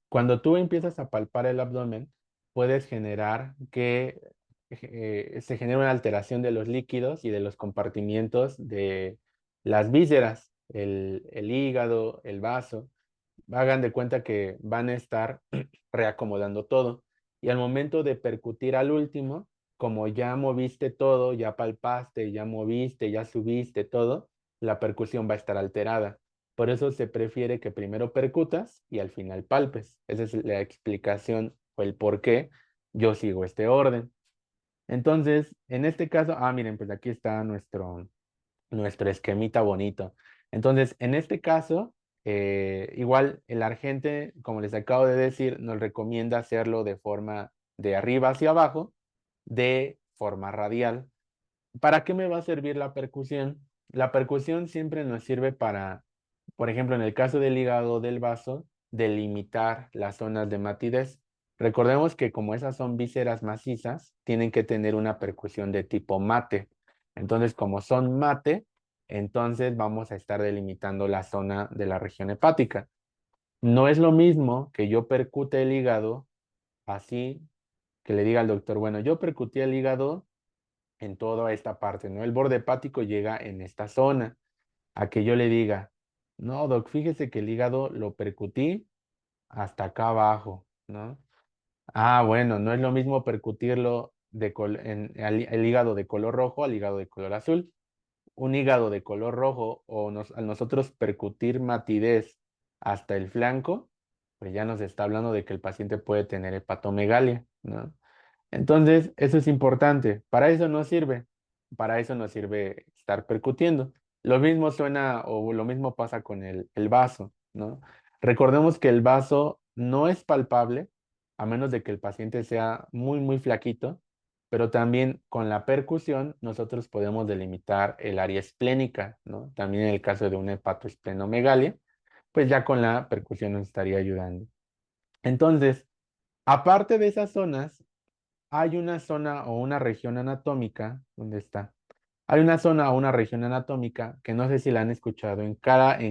Cuando tú empiezas a palpar el abdomen, puedes generar que se genere una alteración de los líquidos y de los compartimientos de las vísceras, el hígado, el vaso. Hagan de cuenta que van a estar reacomodando todo. Y al momento de percutir al último, como ya moviste todo, ya palpaste, ya moviste, ya subiste todo, la percusión va a estar alterada. Por eso se prefiere que primero percutas y al final palpes. Esa es la explicación o el por qué yo sigo este orden. Entonces, en este caso, miren, pues aquí está nuestro esquemita bonito. Entonces, en este caso, igual el argente, como les acabo de decir, nos recomienda hacerlo de forma de arriba hacia abajo, de forma radial. ¿Para qué me va a servir la percusión? La percusión siempre nos sirve para, por ejemplo, en el caso del hígado del vaso, delimitar las zonas de matidez. Recordemos que como esas son vísceras macizas, tienen que tener una percusión de tipo mate. Entonces, como son mate, entonces vamos a estar delimitando la zona de la región hepática. No es lo mismo que yo percute el hígado así, que le diga al doctor, bueno, yo percutí el hígado en toda esta parte, ¿no? El borde hepático llega en esta zona. A que yo le diga, no, doc, fíjese que el hígado lo percutí hasta acá abajo, ¿no? Bueno, no es lo mismo percutirlo el hígado de color rojo al hígado de color azul. Un hígado de color rojo o al nosotros percutir matidez hasta el flanco, pues ya nos está hablando de que el paciente puede tener hepatomegalia, ¿no? Entonces, eso es importante. Para eso no sirve. Para eso no sirve estar percutiendo. Lo mismo suena o lo mismo pasa con el vaso, ¿no? Recordemos que el vaso no es palpable a menos de que el paciente sea muy, muy flaquito, pero también con la percusión nosotros podemos delimitar el área esplénica, ¿no? También en el caso de una hepatoesplenomegalia, pues ya con la percusión nos estaría ayudando. Entonces, aparte de esas zonas, hay una zona o una región anatómica, ¿dónde está? Hay una zona o una región anatómica que no sé si la han escuchado en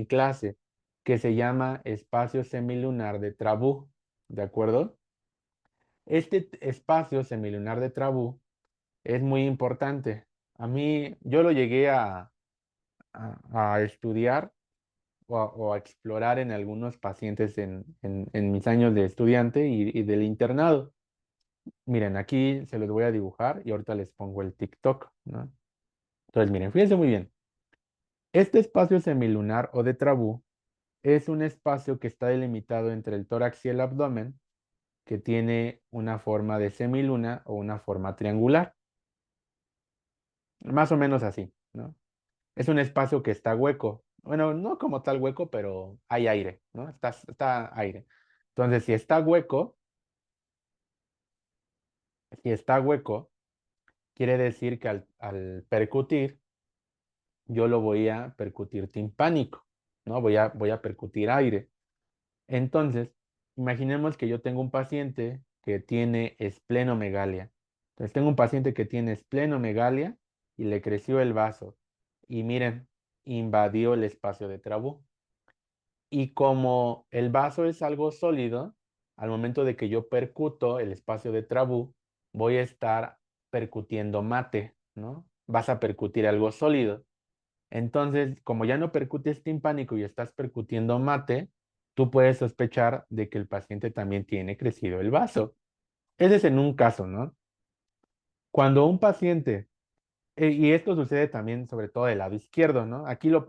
clase, que se llama espacio semilunar de Trabú, ¿de acuerdo? Este espacio semilunar de Trabú es muy importante. A mí, yo lo llegué a estudiar o a explorar en algunos pacientes en mis años de estudiante y del internado. Miren, aquí se los voy a dibujar y ahorita les pongo el TikTok, ¿no? Entonces, miren, fíjense muy bien. Este espacio semilunar o de Trabú es un espacio que está delimitado entre el tórax y el abdomen, que tiene una forma de semiluna o una forma triangular, más o menos así, ¿no? Es un espacio que está hueco. Bueno, no como tal hueco, pero hay aire, ¿no? Está aire. Entonces, si está hueco, quiere decir que al percutir, yo lo voy a percutir timpánico, ¿no? Voy a percutir aire. Entonces, imaginemos que yo tengo un paciente que tiene esplenomegalia. Entonces, tengo un paciente que tiene esplenomegalia y le creció el vaso. Y miren, invadió el espacio de Trabú. Y como el vaso es algo sólido, al momento de que yo percuto el espacio de Trabú, voy a estar percutiendo mate. ¿no? Vas a percutir algo sólido. Entonces, como ya no percutes timpánico y estás percutiendo mate, tú puedes sospechar de que el paciente también tiene crecido el vaso. Ese es en un caso, ¿no? Cuando un paciente, y esto sucede también sobre todo del lado izquierdo, ¿no? Aquí lo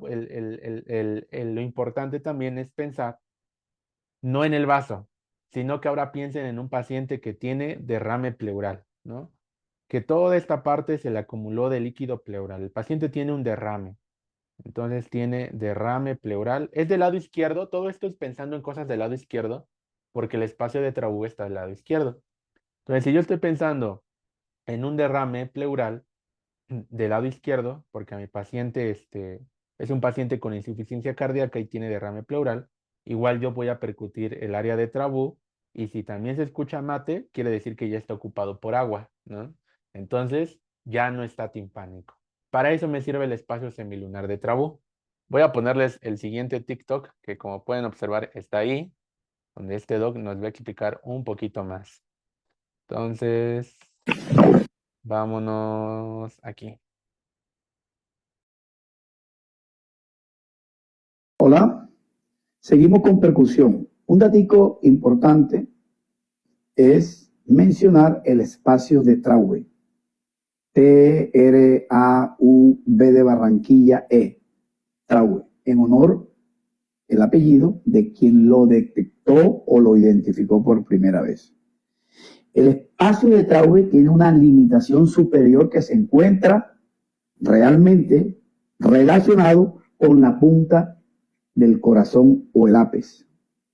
importante también es pensar no en el vaso, sino que ahora piensen en un paciente que tiene derrame pleural, ¿no? Que toda esta parte se le acumuló de líquido pleural. El paciente tiene un derrame. Entonces tiene derrame pleural. Es del lado izquierdo. Todo esto es pensando en cosas del lado izquierdo, porque el espacio de Trabú está del lado izquierdo. Entonces, si yo estoy pensando en un derrame pleural del lado izquierdo, porque a mi paciente es un paciente con insuficiencia cardíaca y tiene derrame pleural, igual yo voy a percutir el área de Trabú y si también se escucha mate, quiere decir que ya está ocupado por agua, ¿no? Entonces, ya no está timpánico. Para eso me sirve el espacio semilunar de Trabú. Voy a ponerles el siguiente TikTok, que como pueden observar está ahí, donde este doc nos va a explicar un poquito más. Entonces, vámonos aquí. Hola, seguimos con percusión. Un datico importante es mencionar el espacio de Traube. T-R-A-U-B de Barranquilla E. Traube, en honor el apellido de quien lo detectó o lo identificó por primera vez. El espacio de Traube tiene una limitación superior que se encuentra realmente relacionado con la punta del corazón o el ápice.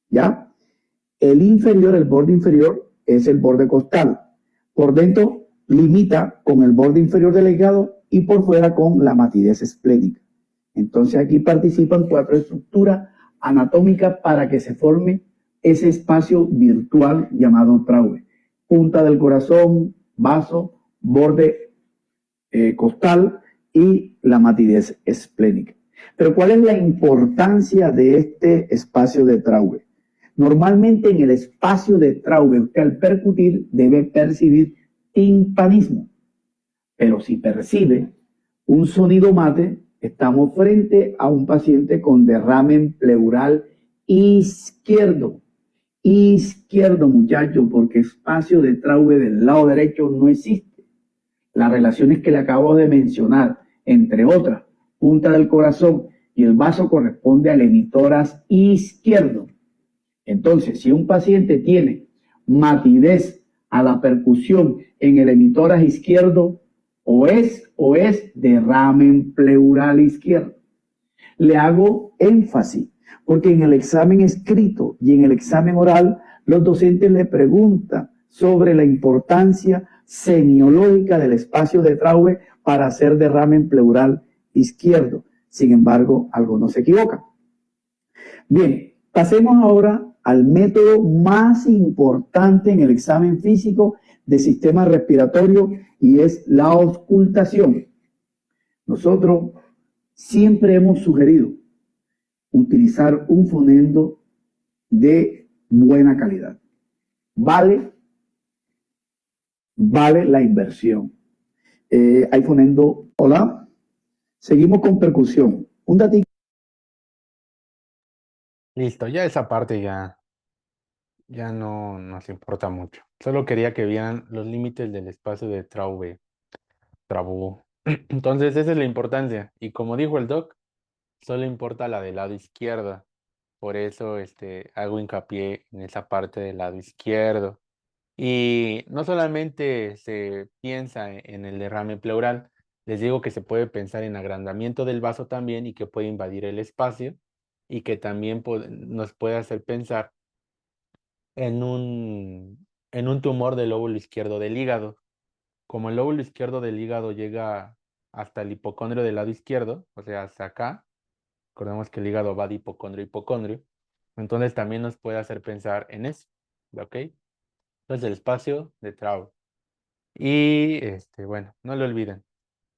¿Ya? El inferior, el borde inferior, es el borde costal. Por dentro limita con el borde inferior del hígado y por fuera con la matidez esplénica. Entonces aquí participan 4 estructuras anatómicas para que se forme ese espacio virtual llamado Traube. Punta del corazón, vaso, borde costal y la matidez esplénica. Pero ¿cuál es la importancia de este espacio de Traube? Normalmente en el espacio de Traube, usted al percutir debe percibir timpanismo, pero si percibe un sonido mate, estamos frente a un paciente con derrame pleural izquierdo. Izquierdo, muchachos, porque espacio de Traube del lado derecho no existe. Las relaciones que le acabo de mencionar, entre otras, punta del corazón y el vaso corresponde al hemitórax izquierdo. Entonces, si un paciente tiene matidez a la percusión en el hemitórax izquierdo, o es derrame pleural izquierdo. Le hago énfasis, porque en el examen escrito y en el examen oral, los docentes le preguntan sobre la importancia semiológica del espacio de Traube para hacer derrame pleural izquierdo. Sin embargo, algunos se equivocan. Bien, pasemos ahora al método más importante en el examen físico de sistema respiratorio y es la auscultación. Nosotros siempre hemos sugerido utilizar un fonendo de buena calidad. Vale la inversión. Hay fonendo. Hola, seguimos con percusión. Un datito. Listo, ya esa parte ya no nos importa mucho. Solo quería que vieran los límites del espacio de Trabú. Entonces, esa es la importancia. Y como dijo el doc, solo importa la del lado izquierdo. Por eso hago hincapié en esa parte del lado izquierdo. Y no solamente se piensa en el derrame pleural, les digo que se puede pensar en agrandamiento del vaso también y que puede invadir el espacio y que también nos puede hacer pensar en un tumor del lóbulo izquierdo del hígado. Como el lóbulo izquierdo del hígado llega hasta el hipocondrio del lado izquierdo, o sea, hasta acá, recordemos que el hígado va de hipocondrio a hipocondrio, entonces también nos puede hacer pensar en eso, ¿ok? Entonces el espacio de Trau. Y bueno, no lo olviden.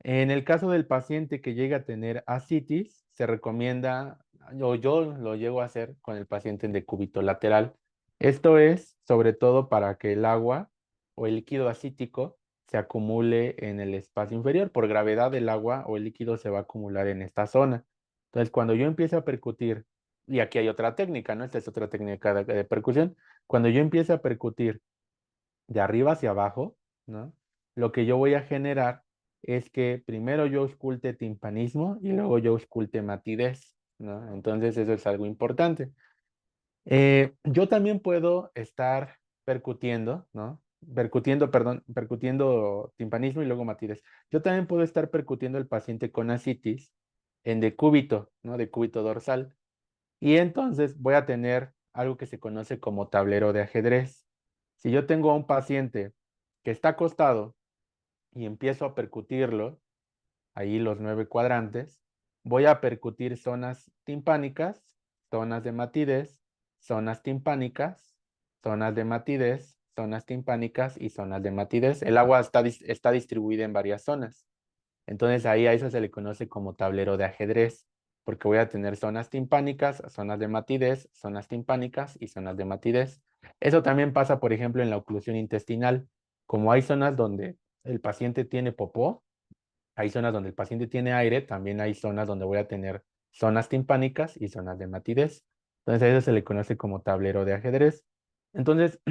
En el caso del paciente que llega a tener ascitis, se recomienda, o yo lo llego a hacer con el paciente en decúbito lateral. Esto es sobre todo para que el agua o el líquido ascítico se acumule en el espacio inferior. Por gravedad, el agua o el líquido se va a acumular en esta zona. Entonces, cuando yo empiezo a percutir, y aquí hay otra técnica, ¿no? Esta es otra técnica de percusión. Cuando yo empiezo a percutir de arriba hacia abajo, ¿no? Lo que yo voy a generar es que primero yo ausculte timpanismo y luego yo ausculte matidez, ¿no? Entonces eso es algo importante. Yo también puedo estar percutiendo, ¿no? Percutiendo timpanismo y luego matidez. Yo también puedo estar percutiendo el paciente con ascitis en decúbito, ¿no? Decúbito dorsal. Y entonces voy a tener algo que se conoce como tablero de ajedrez. Si yo tengo a un paciente que está acostado y empiezo a percutirlo, ahí los 9 cuadrantes, voy a percutir zonas timpánicas, zonas de matidez, zonas timpánicas, zonas de matidez, zonas timpánicas y zonas de matidez. El agua está distribuida en varias zonas. Entonces ahí a eso se le conoce como tablero de ajedrez, porque voy a tener zonas timpánicas, zonas de matidez, zonas timpánicas y zonas de matidez. Eso también pasa, por ejemplo, en la oclusión intestinal. Como hay zonas donde el paciente tiene popó, hay zonas donde el paciente tiene aire, también hay zonas donde voy a tener zonas timpánicas y zonas de matidez. Entonces a eso se le conoce como tablero de ajedrez. Entonces,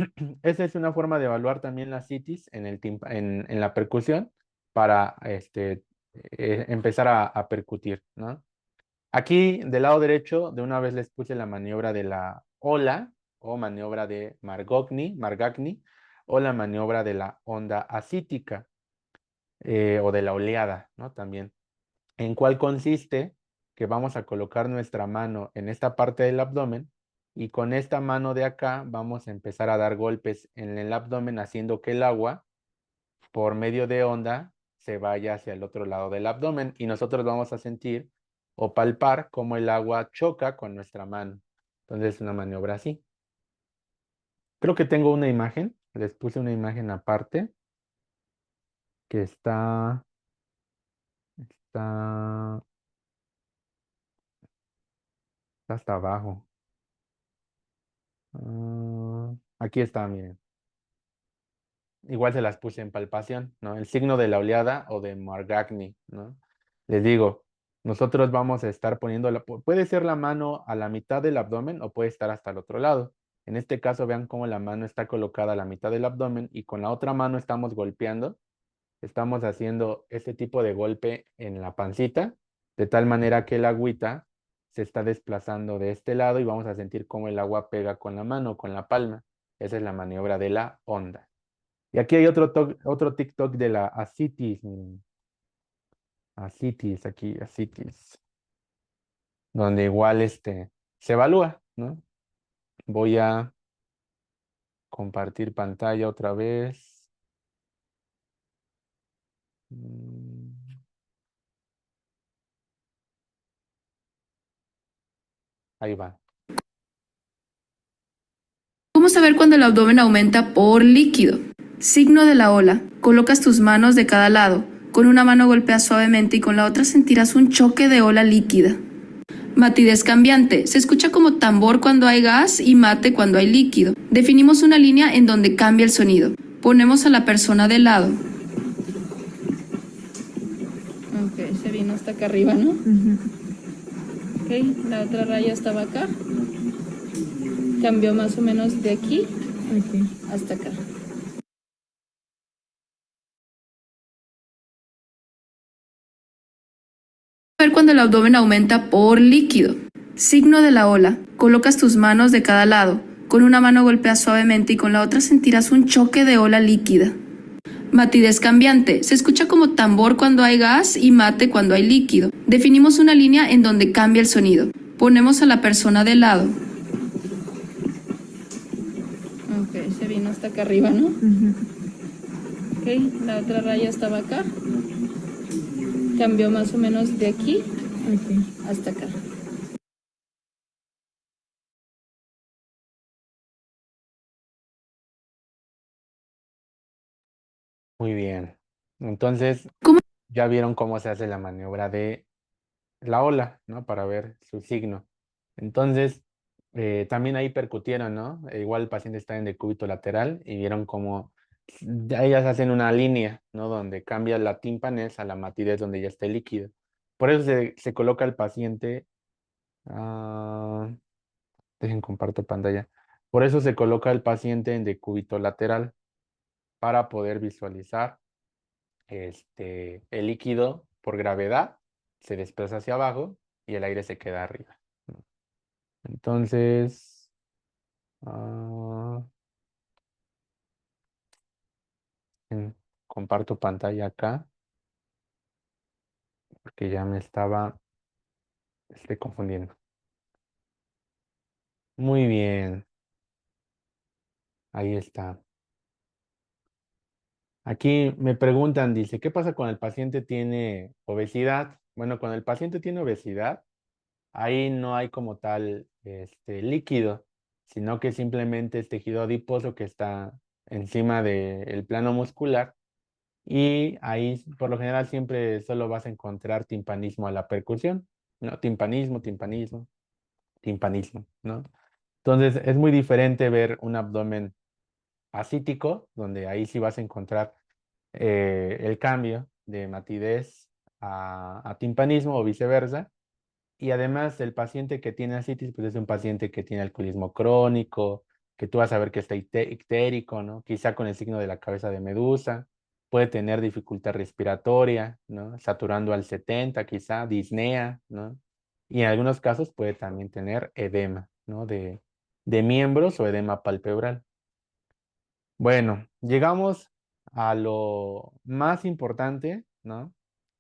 esa es una forma de evaluar también la citis en la percusión para empezar a percutir, ¿no? Aquí, del lado derecho, de una vez les puse la maniobra de la ola o maniobra de Margagni, o la maniobra de la onda ascítica o de la oleada, ¿no? También. ¿En cuál consiste? Que vamos a colocar nuestra mano en esta parte del abdomen y con esta mano de acá vamos a empezar a dar golpes en el abdomen haciendo que el agua por medio de onda se vaya hacia el otro lado del abdomen y nosotros vamos a sentir o palpar cómo el agua choca con nuestra mano. Entonces es una maniobra así. Creo que tengo una imagen, les puse una imagen aparte que está, está hasta abajo. Aquí está, miren. Igual se las puse en palpación, ¿no? El signo de la oleada o de Margagni, ¿no? Les digo, nosotros vamos a estar poniendo, puede ser la mano a la mitad del abdomen o puede estar hasta el otro lado. En este caso, vean cómo la mano está colocada a la mitad del abdomen y con la otra mano estamos golpeando, estamos haciendo este tipo de golpe en la pancita, de tal manera que el agüita se está desplazando de este lado y vamos a sentir cómo el agua pega con la mano, con la palma. Esa es la maniobra de la onda. Y aquí hay otro TikTok de la ascitis, miren. Ascitis, aquí, ascitis. Donde igual se evalúa, ¿no? Voy a compartir pantalla otra vez. Mm, Ahí va. ¿Cómo saber cuando el abdomen aumenta por líquido? Signo de la ola. Colocas tus manos de cada lado. Con una mano golpeas suavemente y con la otra sentirás un choque de ola líquida. Matidez cambiante. Se escucha como tambor cuando hay gas y mate cuando hay líquido. Definimos una línea en donde cambia el sonido. Ponemos a la persona de lado. Ok, se vino hasta acá arriba, ¿no? Ok, la otra raya estaba acá. Cambió más o menos de aquí hasta acá. Ver cuando el abdomen aumenta por líquido. Signo de la ola. Colocas tus manos de cada lado. Con una mano golpeas suavemente y con la otra sentirás un choque de ola líquida. Matidez cambiante. Se escucha como tambor cuando hay gas y mate cuando hay líquido. Definimos una línea en donde cambia el sonido. Ponemos a la persona de lado. Ok, se vino hasta acá arriba, ¿no? Ok, la otra raya estaba acá. Cambió más o menos de aquí hasta acá. Muy bien. Entonces, ¿Cómo? ya vieron cómo se hace la maniobra de la ola, ¿no? Para ver su signo. Entonces, también ahí percutieron, ¿no? Igual el paciente está en decúbito lateral y vieron cómo ellas hacen una línea, ¿no? Donde cambia la timpanez a la matidez donde ya está el líquido. Por eso se coloca el paciente, ah, dejen comparto pantalla. Por eso se coloca el paciente en decúbito lateral para poder visualizar el líquido por gravedad se desplaza hacia abajo y el aire se queda arriba, ¿no? Entonces, ah, en- comparto pantalla acá porque ya me estaba confundiendo. Muy bien, ahí está. Aquí me preguntan, dice, ¿qué pasa cuando el paciente tiene obesidad? Bueno, cuando el paciente tiene obesidad, ahí no hay como tal líquido, sino que simplemente es tejido adiposo que está encima del plano muscular y ahí por lo general siempre solo vas a encontrar timpanismo a la percusión, ¿no? Timpanismo, timpanismo, timpanismo, ¿no? Entonces es muy diferente ver un abdomen asítico, donde ahí sí vas a encontrar el cambio de matidez a timpanismo o viceversa. Y además el paciente que tiene ascitis, pues es un paciente que tiene alcoholismo crónico, que tú vas a ver que está ictérico, ¿no? Quizá con el signo de la cabeza de medusa, puede tener dificultad respiratoria, ¿no? Saturando al 70, quizá, disnea, ¿no? Y en algunos casos puede también tener edema, ¿no? De miembros o edema palpebral. Bueno, llegamos a lo más importante, ¿no?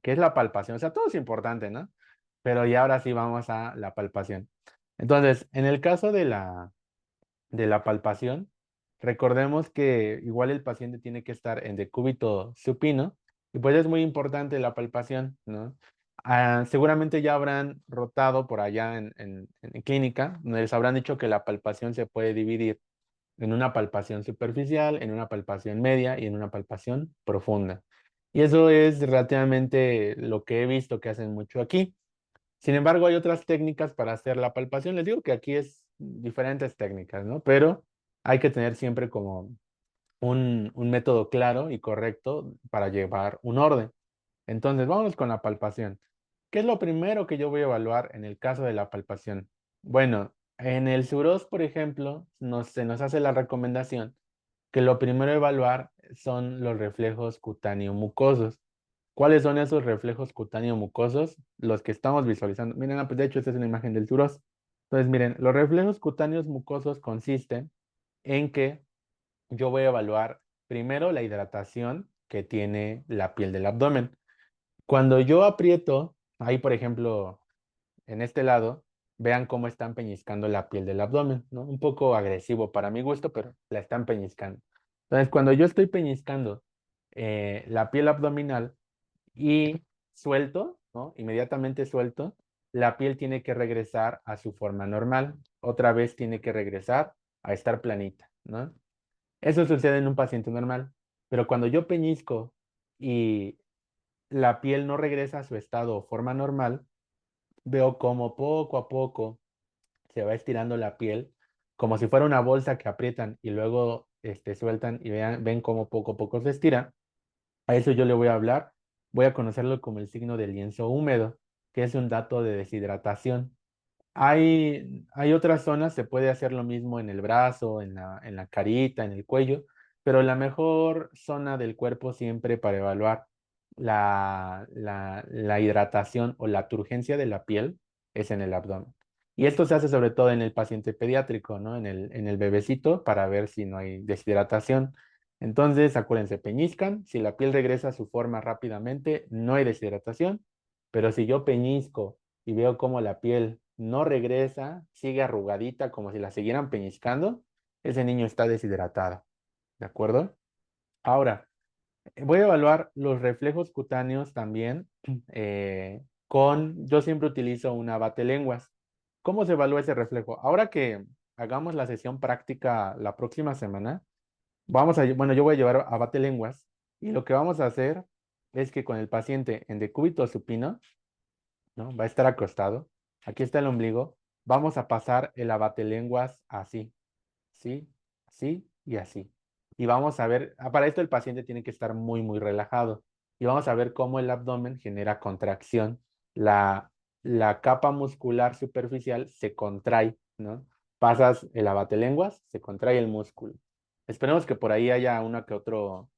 Que es la palpación. O sea, todo es importante, ¿no? Pero ya ahora sí vamos a la palpación. Entonces, en el caso de la palpación, recordemos que igual el paciente tiene que estar en decúbito supino y pues es muy importante la palpación, ¿no? Seguramente ya habrán rotado por allá en clínica, les habrán dicho que la palpación se puede dividir en una palpación superficial, en una palpación media y en una palpación profunda. Y eso es relativamente lo que he visto que hacen mucho aquí. Sin embargo, hay otras técnicas para hacer la palpación. Les digo que aquí es diferentes técnicas, ¿no? Pero hay que tener siempre como un método claro y correcto para llevar un orden. Entonces, vamos con la palpación. ¿Qué es lo primero que yo voy a evaluar en el caso de la palpación? Bueno, en el SUROS, por ejemplo, se nos hace la recomendación que lo primero a evaluar son los reflejos cutáneo mucosos. ¿Cuáles son esos reflejos cutáneo mucosos? Los que estamos visualizando. Miren, pues de hecho, esta es una imagen del SUROS. Entonces, miren, los reflejos cutáneos mucosos consisten en que yo voy a evaluar primero la hidratación que tiene la piel del abdomen. Cuando yo aprieto, ahí por ejemplo, en este lado, vean cómo están peñiscando la piel del abdomen, ¿no? Un poco agresivo para mi gusto, pero la están peñiscando. Entonces, cuando yo estoy peñiscando la piel abdominal y suelto, ¿no? Inmediatamente suelto, la piel tiene que regresar a su forma normal. Otra vez tiene que regresar a estar planita, ¿no? Eso sucede en un paciente normal, pero cuando yo peñisco y la piel no regresa a su estado o forma normal, veo como poco a poco se va estirando la piel, como si fuera una bolsa que aprietan y luego sueltan y ven cómo poco a poco se estira. A eso yo le voy a hablar, voy a conocerlo como el signo del lienzo húmedo, que es un dato de deshidratación. Hay otras zonas, se puede hacer lo mismo en el brazo, en la carita, en el cuello, pero la mejor zona del cuerpo siempre para evaluar la hidratación o la turgencia de la piel es en el abdomen. Y esto se hace sobre todo en el paciente pediátrico, ¿no? En el bebecito para ver si no hay deshidratación. Entonces, acuérdense, peñizcan, si la piel regresa a su forma rápidamente, no hay deshidratación, pero si yo peñizco y veo cómo la piel no regresa, sigue arrugadita como si la siguieran peñiscando, ese niño está deshidratado. ¿De acuerdo? Ahora, voy a evaluar los reflejos cutáneos también yo siempre utilizo una batelenguas. ¿Cómo se evalúa ese reflejo? Ahora que hagamos la sesión práctica la próxima semana, bueno, yo voy a llevar a batelenguas y lo que vamos a hacer es que con el paciente en decúbito supino, ¿no? Va a estar acostado. Aquí está el ombligo. Vamos a pasar el abatelenguas así, ¿sí? Así y así. y vamos a ver, para esto el paciente tiene que estar muy, muy relajado y vamos a ver cómo el abdomen genera contracción. La capa muscular superficial se contrae, ¿no? Pasas el abatelenguas, se contrae el músculo. Esperemos que por ahí haya uno que otro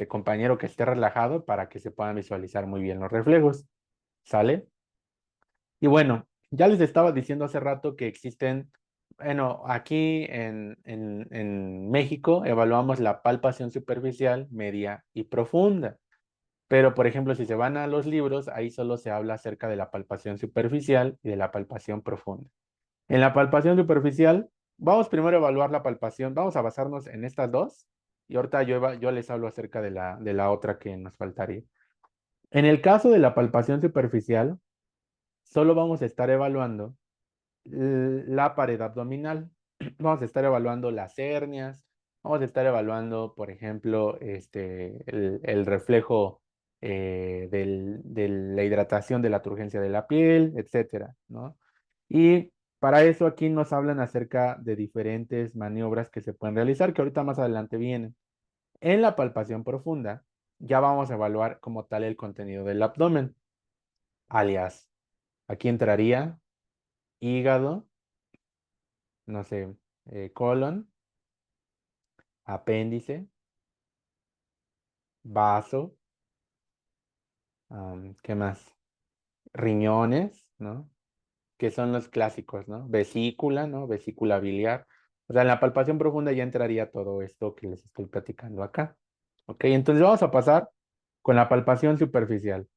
compañero que esté relajado para que se puedan visualizar muy bien los reflejos. ¿Sale? Y bueno, ya les estaba diciendo hace rato que existen, bueno, aquí en México evaluamos la palpación superficial, media y profunda. Pero, por ejemplo, si se van a los libros, ahí solo se habla acerca de la palpación superficial y de la palpación profunda. En la palpación superficial, vamos primero a evaluar la palpación, vamos a basarnos en estas dos y ahorita yo les hablo acerca de la otra que nos faltaría. En el caso de la palpación superficial, solo vamos a estar evaluando la pared abdominal. Vamos a estar evaluando las hernias, vamos a estar evaluando, por ejemplo, el reflejo de la hidratación de la turgencia de la piel, etcétera, ¿no? Y para eso aquí nos hablan acerca de diferentes maniobras que se pueden realizar, que ahorita más adelante vienen. En la palpación profunda, ya vamos a evaluar como tal el contenido del abdomen, alias, aquí entraría hígado, no sé, colon, apéndice, vaso, ¿qué más? Riñones, ¿no? Que son los clásicos, ¿no? Vesícula, ¿no? Vesícula biliar. O sea, en la palpación profunda ya entraría todo esto que les estoy platicando acá. Ok, entonces vamos a pasar con la palpación superficial.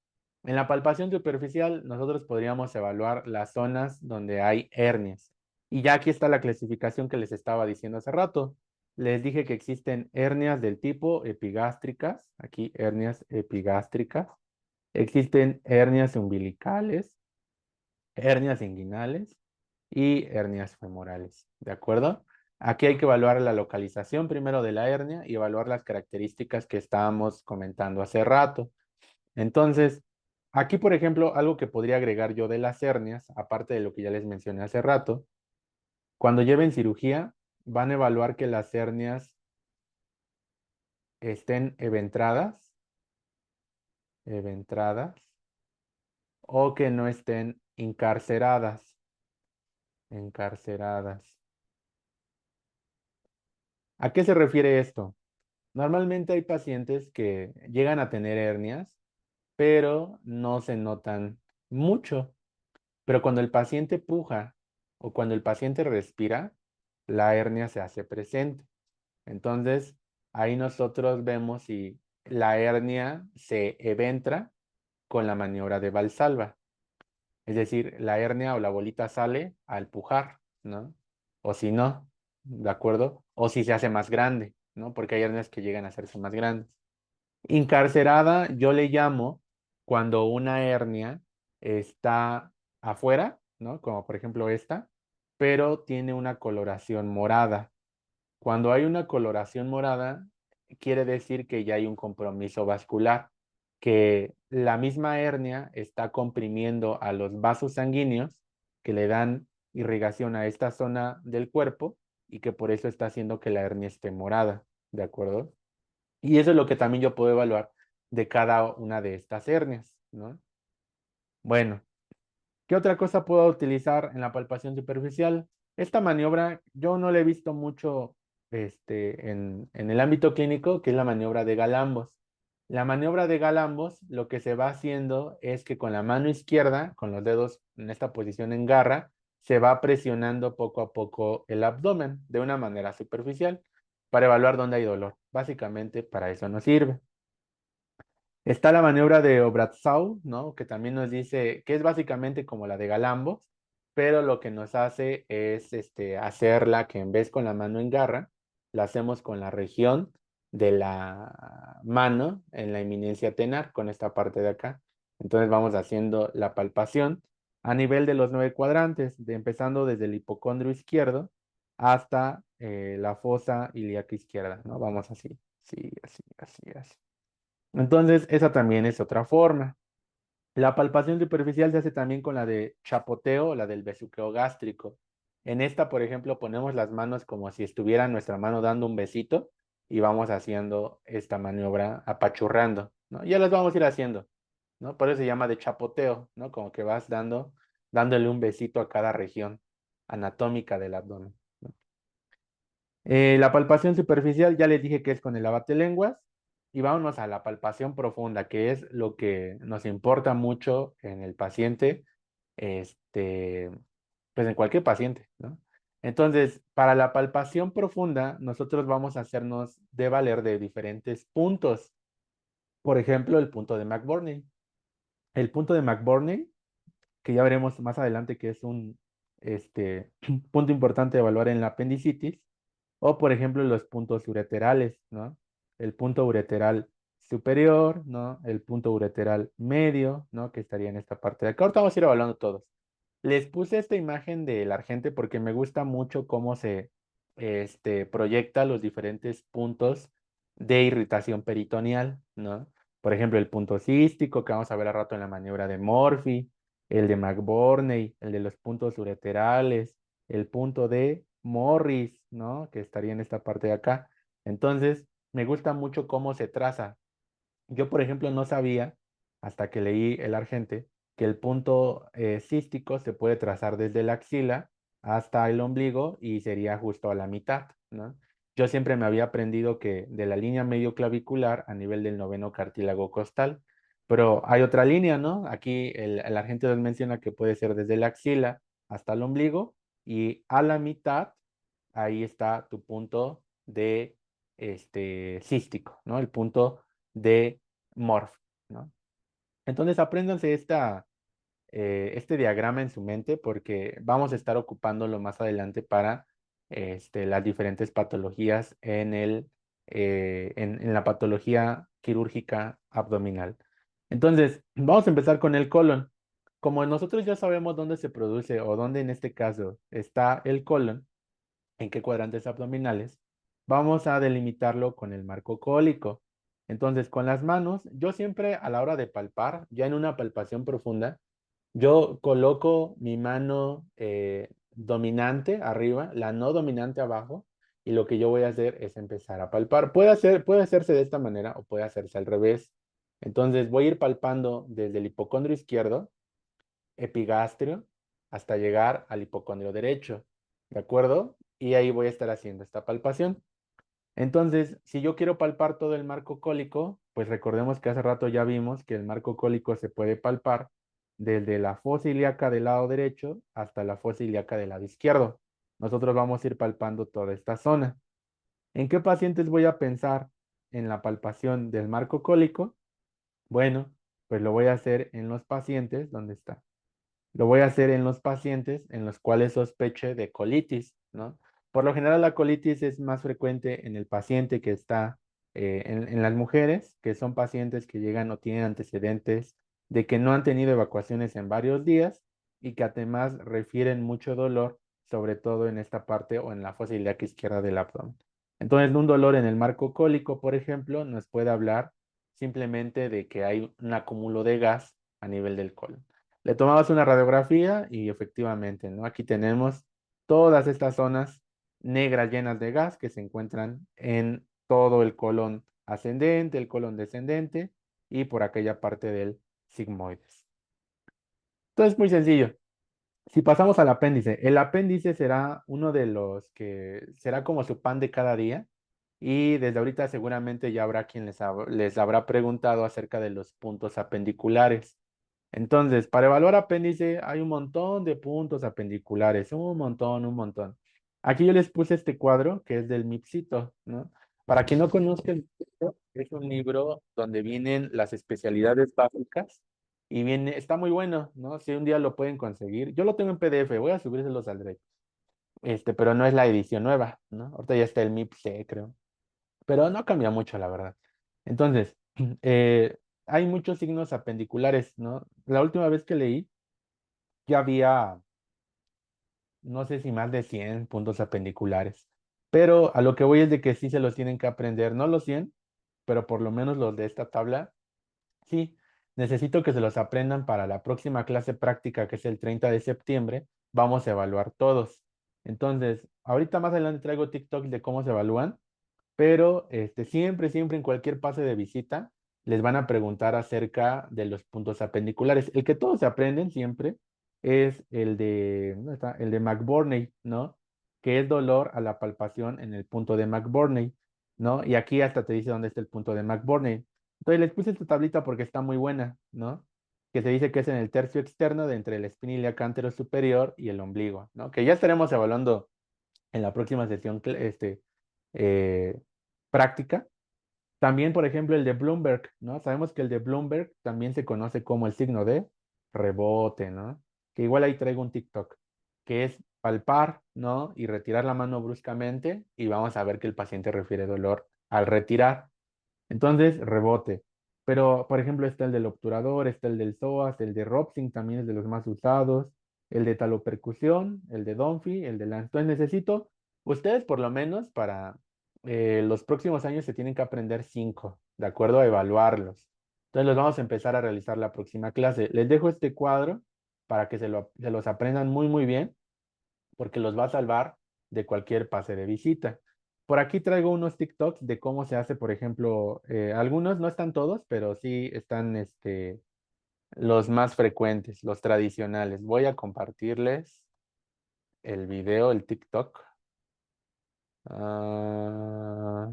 En la palpación superficial, nosotros podríamos evaluar las zonas donde hay hernias. Y ya aquí está la clasificación que les estaba diciendo hace rato. Les dije que existen hernias del tipo epigástricas, aquí hernias epigástricas. Existen hernias umbilicales, hernias inguinales y hernias femorales, ¿de acuerdo? Aquí hay que evaluar la localización primero de la hernia y evaluar las características que estábamos comentando hace rato. Entonces, aquí, por ejemplo, algo que podría agregar yo de las hernias, aparte de lo que ya les mencioné hace rato, cuando lleven cirugía, van a evaluar que las hernias estén eventradas, o que no estén encarceradas. ¿A qué se refiere esto? Normalmente hay pacientes que llegan a tener hernias, pero no se notan mucho. Pero cuando el paciente puja o cuando el paciente respira, la hernia se hace presente. Entonces, ahí nosotros vemos si la hernia se eventra con la maniobra de Valsalva. Es decir, la hernia o la bolita sale al pujar, ¿no? O si no, ¿de acuerdo? O si se hace más grande, ¿no? Porque hay hernias que llegan a hacerse más grandes. Incarcerada, yo le llamo cuando una hernia está afuera, ¿no? Como por ejemplo esta, pero tiene una coloración morada. Cuando hay una coloración morada, quiere decir que ya hay un compromiso vascular, que la misma hernia está comprimiendo a los vasos sanguíneos que le dan irrigación a esta zona del cuerpo y que por eso está haciendo que la hernia esté morada, ¿de acuerdo? Y eso es lo que también yo puedo evaluar de cada una de estas hernias, ¿no? Bueno, ¿qué otra cosa puedo utilizar en la palpación superficial? Esta maniobra yo no la he visto mucho en el ámbito clínico, que es la maniobra de Galambos. La maniobra de Galambos, lo que se va haciendo es que con la mano izquierda, con los dedos en esta posición en garra, se va presionando poco a poco el abdomen de una manera superficial para evaluar dónde hay dolor. Básicamente para eso nos sirve. Está la maniobra de Obratsau, ¿no? Que también nos dice que es básicamente como la de Galambos, pero lo que nos hace es hacerla que en vez con la mano en garra, la hacemos con la región de la mano en la eminencia tenar, con esta parte de acá. Entonces vamos haciendo la palpación a nivel de los 9 cuadrantes, empezando desde el hipocondrio izquierdo hasta la fosa ilíaca izquierda, ¿no? Vamos así, sí, así, así, así. Entonces, esa también es otra forma. La palpación superficial se hace también con la de chapoteo o la del besuqueo gástrico. En esta, por ejemplo, ponemos las manos como si estuviera nuestra mano dando un besito y vamos haciendo esta maniobra apachurrando, ¿no? Ya las vamos a ir haciendo, ¿no? Por eso se llama de chapoteo, ¿no? Como que vas dándole un besito a cada región anatómica del abdomen, ¿no? La palpación superficial, ya les dije que es con el abatelenguas, y vámonos a la palpación profunda, que es lo que nos importa mucho en el paciente, este, pues en cualquier paciente, ¿no? Entonces, para la palpación profunda, nosotros vamos a hacernos de valer de diferentes puntos. Por ejemplo, el punto de McBurney. El punto de McBurney, que ya veremos más adelante que es un punto importante de evaluar en la apendicitis, o por ejemplo los puntos ureterales, ¿no? El punto ureteral superior, ¿no? El punto ureteral medio, ¿no? Que estaría en esta parte de acá. Ahorita vamos a ir evaluando todos. Les puse esta imagen del argente porque me gusta mucho cómo se proyecta los diferentes puntos de irritación peritoneal, ¿no? Por ejemplo, el punto cístico, que vamos a ver a rato en la maniobra de Morphy, el de McBurney, el de los puntos ureterales, el punto de Morris, ¿no? Que estaría en esta parte de acá. Entonces, me gusta mucho cómo se traza. Yo, por ejemplo, no sabía, hasta que leí el argente, que el punto cístico se puede trazar desde la axila hasta el ombligo y sería justo a la mitad, ¿no? Yo siempre me había aprendido que de la línea medio clavicular a nivel del noveno cartílago costal, pero hay otra línea, ¿no? Aquí el argente nos menciona que puede ser desde la axila hasta el ombligo y a la mitad, ahí está tu punto de cístico, ¿no? El punto de Morph, ¿no? Entonces apréndanse este diagrama en su mente porque vamos a estar ocupándolo más adelante para las diferentes patologías en la patología quirúrgica abdominal. Entonces, vamos a empezar con el colon. Como nosotros ya sabemos dónde se produce o dónde en este caso está el colon, en qué cuadrantes abdominales, vamos a delimitarlo con el marco cólico. Entonces, con las manos, yo siempre a la hora de palpar, ya en una palpación profunda, yo coloco mi mano dominante arriba, la no dominante abajo, y lo que yo voy a hacer es empezar a palpar. Puede hacerse de esta manera o puede hacerse al revés. Entonces, voy a ir palpando desde el hipocondrio izquierdo, epigastrio, hasta llegar al hipocondrio derecho, ¿de acuerdo? Y ahí voy a estar haciendo esta palpación. Entonces, si yo quiero palpar todo el marco cólico, pues recordemos que hace rato ya vimos que el marco cólico se puede palpar desde la fosa ilíaca del lado derecho hasta la fosa ilíaca del lado izquierdo. Nosotros vamos a ir palpando toda esta zona. ¿En qué pacientes voy a pensar en la palpación del marco cólico? Bueno, pues lo voy a hacer en los pacientes, ¿dónde está? Lo voy a hacer en los pacientes en los cuales sospeche de colitis, ¿no? Por lo general la colitis es más frecuente en el paciente que está en las mujeres, que son pacientes que llegan o tienen antecedentes de que no han tenido evacuaciones en varios días y que además refieren mucho dolor, sobre todo en esta parte o en la fosa ilíaca izquierda del abdomen. Entonces, un dolor en el marco cólico, por ejemplo, nos puede hablar simplemente de que hay un acúmulo de gas a nivel del colon. Le tomamos una radiografía y efectivamente, ¿no? Aquí tenemos todas estas zonas negras llenas de gas que se encuentran en todo el colon ascendente, el colon descendente y por aquella parte del sigmoides. Entonces, muy sencillo. Si pasamos al apéndice, el apéndice será uno de los que será como su pan de cada día y desde ahorita seguramente ya habrá quien les habrá preguntado acerca de los puntos apendiculares. Entonces, para evaluar apéndice hay un montón de puntos apendiculares, un montón, un montón. Aquí yo les puse este cuadro que es del MIPSITO, ¿no? Para quien no conozca el MIPSITO, es un libro donde vienen las especialidades básicas y viene, está muy bueno, ¿no? Si un día lo pueden conseguir. Yo lo tengo en PDF, voy a subírselos al direct. Pero no es la edición nueva, ¿no? Ahorita ya está el MIPC, creo. Pero no cambia mucho, la verdad. Entonces, hay muchos signos apendiculares, ¿no? La última vez que leí, ya había, no sé si más de 100 puntos apendiculares. Pero a lo que voy es de que sí se los tienen que aprender, no los 100, pero por lo menos los de esta tabla. Sí, necesito que se los aprendan para la próxima clase práctica, que es el 30 de septiembre. Vamos a evaluar todos. Entonces, ahorita más adelante traigo TikTok de cómo se evalúan, pero siempre, siempre en cualquier pase de visita les van a preguntar acerca de los puntos apendiculares. El que todos se aprenden siempre es el de, ¿dónde está? El de McBurney, ¿no? Que es dolor a la palpación en el punto de McBurney, ¿no? Y aquí hasta te dice dónde está el punto de McBurney. Entonces les puse esta tablita porque está muy buena, ¿no? Que se dice que es en el tercio externo de entre la espina ilíaca anterior superior y el ombligo, ¿no? Que ya estaremos evaluando en la próxima sesión eh, práctica. También, por ejemplo, el de Bloomberg, ¿no? Sabemos que el de Bloomberg también se conoce como el signo de rebote, ¿no? Que igual ahí traigo un TikTok, que es palpar, ¿no? Y retirar la mano bruscamente y vamos a ver que el paciente refiere dolor al retirar. Entonces, rebote. Pero, por ejemplo, está el del obturador, está el del psoas, el de Robson también es de los más usados, el de talopercusión, el de Dunphy, el de Lance. Entonces, necesito, ustedes por lo menos para los próximos años se tienen que aprender 5, ¿de acuerdo? A evaluarlos. Entonces, los vamos a empezar a realizar la próxima clase. Les dejo este cuadro para que se los aprendan muy, muy bien, porque los va a salvar de cualquier pase de visita. Por aquí traigo unos TikToks de cómo se hace, por ejemplo, algunos, no están todos, pero sí están los más frecuentes, los tradicionales. Voy a compartirles el video, el TikTok. Ah,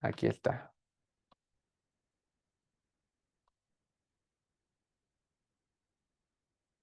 aquí está.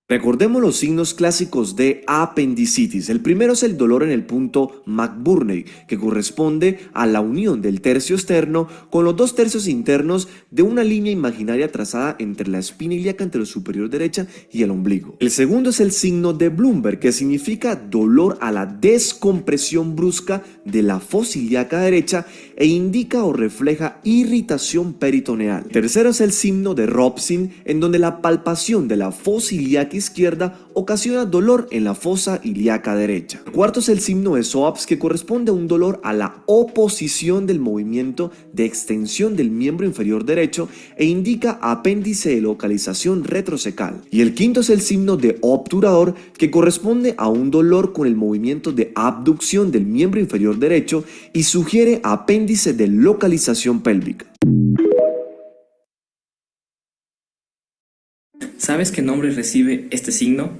Recordemos los signos clásicos de apendicitis. El primero es el dolor en el punto McBurney, que corresponde a la unión del tercio externo con los dos tercios internos de una línea imaginaria trazada entre la espina ilíaca anterosuperior derecha y el ombligo. El segundo es el signo de Bloomberg, que significa dolor a la descompresión brusca de la fosa ilíaca derecha e indica o refleja irritación peritoneal. El tercero es el signo de Robson, en donde la palpación de la fosa ilíaca izquierda ocasiona dolor en la fosa ilíaca derecha. El cuarto es el signo de SOAPS, que corresponde a un dolor a la oposición del movimiento de extensión del miembro inferior derecho e indica apéndice de localización retrocecal. Y el quinto es el signo de obturador, que corresponde a un dolor con el movimiento de abducción del miembro inferior derecho y sugiere apéndice de localización pélvica. ¿Sabes qué nombre recibe este signo?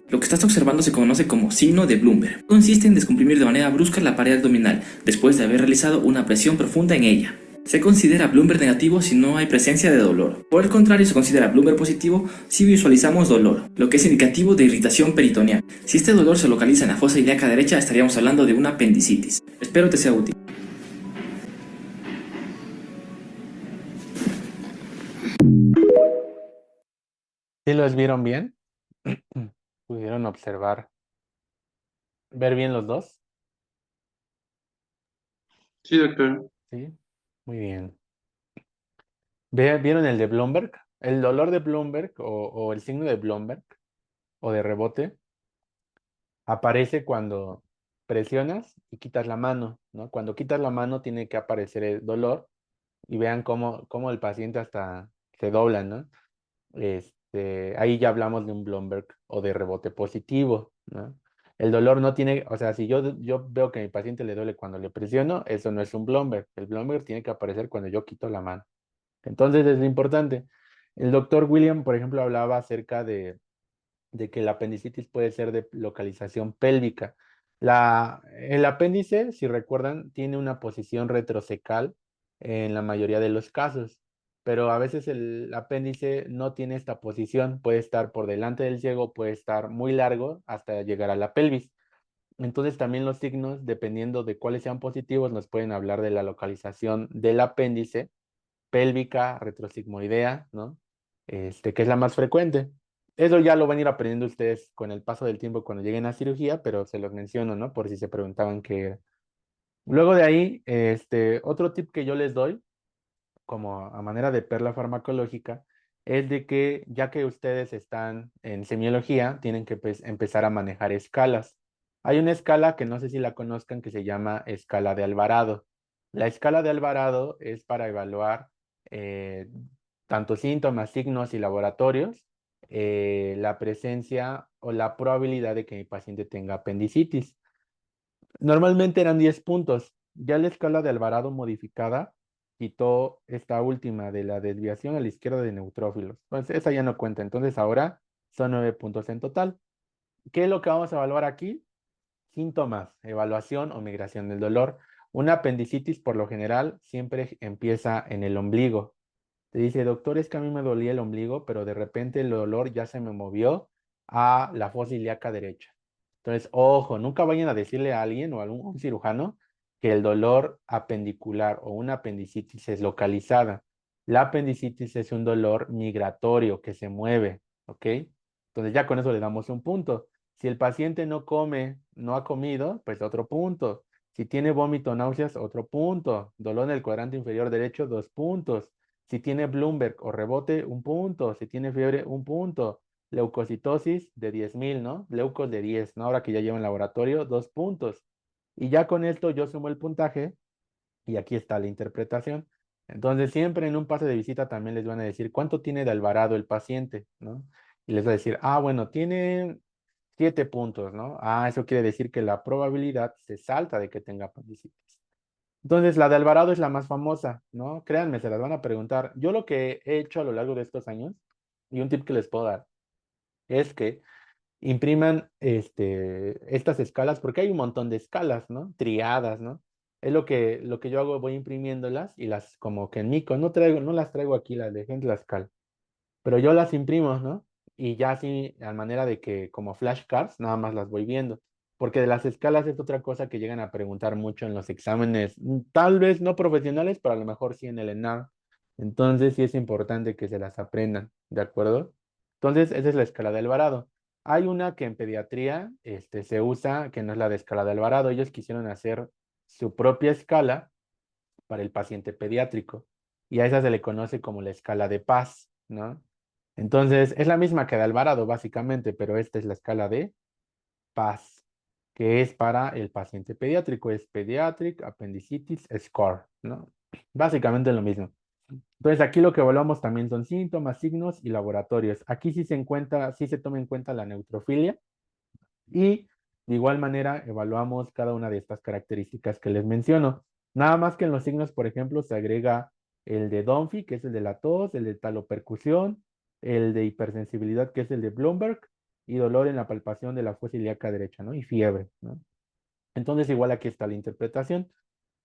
Lo que estás observando se conoce como signo de Bloomberg. Consiste en descomprimir de manera brusca la pared abdominal después de haber realizado una presión profunda en ella. Se considera Bloomberg negativo si no hay presencia de dolor. Por el contrario, se considera Bloomberg positivo si visualizamos dolor, lo que es indicativo de irritación peritoneal. Si este dolor se localiza en la fosa ilíaca derecha, estaríamos hablando de una apendicitis. Espero te sea útil. ¿Sí los vieron bien? ¿Pudieron observar, ver bien los dos? Sí, doctor. Sí, muy bien. ¿Vieron el de Bloomberg? El dolor de Bloomberg o el signo de Bloomberg o de rebote aparece cuando presionas y quitas la mano, ¿no? Cuando quitas la mano tiene que aparecer el dolor y vean cómo el paciente hasta se dobla, ¿no? Ahí ya hablamos de un Bloomberg o de rebote positivo, ¿no? El dolor no tiene, o sea, si yo veo que a mi paciente le duele cuando le presiono, eso no es un Bloomberg. El Bloomberg tiene que aparecer cuando yo quito la mano. Entonces es lo importante. El doctor William, por ejemplo, hablaba acerca de que la apendicitis puede ser de localización pélvica. El apéndice, si recuerdan, tiene una posición retrocecal en la mayoría de los casos, pero a veces el apéndice no tiene esta posición, puede estar por delante del ciego, puede estar muy largo hasta llegar a la pelvis. Entonces también los signos, dependiendo de cuáles sean positivos, nos pueden hablar de la localización del apéndice pélvica, retrosigmoidea, ¿no? Que es la más frecuente. Eso ya lo van a ir aprendiendo ustedes con el paso del tiempo cuando lleguen a cirugía, pero se los menciono, ¿no? Por si se preguntaban qué era. Luego de ahí, otro tip que yo les doy, como a manera de perla farmacológica, es de que ya que ustedes están en semiología, tienen que pues, empezar a manejar escalas. Hay una escala que no sé si la conozcan que se llama escala de Alvarado. La escala de Alvarado es para evaluar eh, tanto síntomas, signos y laboratorios, la presencia o la probabilidad de que mi paciente tenga apendicitis. Normalmente eran 10 puntos. Ya la escala de Alvarado modificada quitó esta última de la desviación a la izquierda de neutrófilos. Entonces, esa ya no cuenta. Entonces, ahora son 9 puntos en total. ¿Qué es lo que vamos a evaluar aquí? Síntomas, evaluación o migración del dolor. Una apendicitis, por lo general, siempre empieza en el ombligo. Te dice, doctor, es que a mí me dolía el ombligo, pero de repente el dolor ya se me movió a la fosa ilíaca derecha. Entonces, ojo, nunca vayan a decirle a alguien o a un cirujano que el dolor apendicular o una apendicitis es localizada. La apendicitis es un dolor migratorio que se mueve, ¿ok? Entonces ya con eso le damos un punto. Si el paciente no come, no ha comido, pues otro punto. Si tiene vómito, náuseas, otro punto. Dolor en el cuadrante inferior derecho, 2 puntos. Si tiene Bloomberg o rebote, 1 punto. Si tiene fiebre, 1 punto. Leucocitosis de 10,000, ¿no? Leucos de 10, ¿no? Ahora que ya lleva en laboratorio, 2 puntos. Y ya con esto yo sumo el puntaje y aquí está la interpretación. Entonces, siempre en un pase de visita también les van a decir cuánto tiene de Alvarado el paciente, ¿no? Y les va a decir, bueno, tiene 7 puntos, ¿no? Eso quiere decir que la probabilidad se salta de que tenga apendicitis. Entonces, la de Alvarado es la más famosa, ¿no? Créanme, se las van a preguntar. Yo lo que he hecho a lo largo de estos años, y un tip que les puedo dar, es que impriman estas escalas, porque hay un montón de escalas, ¿no? Triadas, ¿no? Es lo que yo hago, voy imprimiéndolas y las como que en Nico, no las traigo aquí, las dejé en Tlaxcala, pero yo las imprimo, ¿no? Y ya así, a manera de que como flashcards, nada más las voy viendo. Porque de las escalas es otra cosa que llegan a preguntar mucho en los exámenes, tal vez no profesionales, pero a lo mejor sí en el ENAR. Entonces sí es importante que se las aprendan, ¿de acuerdo? Entonces, esa es la escala de Alvarado. Hay una que en pediatría se usa, que no es la de escala de Alvarado. Ellos quisieron hacer su propia escala para el paciente pediátrico. Y a esa se le conoce como la escala de Paz, ¿no? Entonces, es la misma que de Alvarado, básicamente, pero esta es la escala de Paz, que es para el paciente pediátrico. Es Pediatric Appendicitis Score, ¿no? Básicamente lo mismo. Entonces, aquí lo que evaluamos también son síntomas, signos y laboratorios. Aquí sí se toma en cuenta la neutrofilia y de igual manera evaluamos cada una de estas características que les menciono. Nada más que en los signos, por ejemplo, se agrega el de Dunphy, que es el de la tos, el de talopercusión, el de hipersensibilidad, que es el de Bloomberg, y dolor en la palpación de la fosa ilíaca derecha, ¿no? Y fiebre, ¿no? Entonces, igual aquí está la interpretación.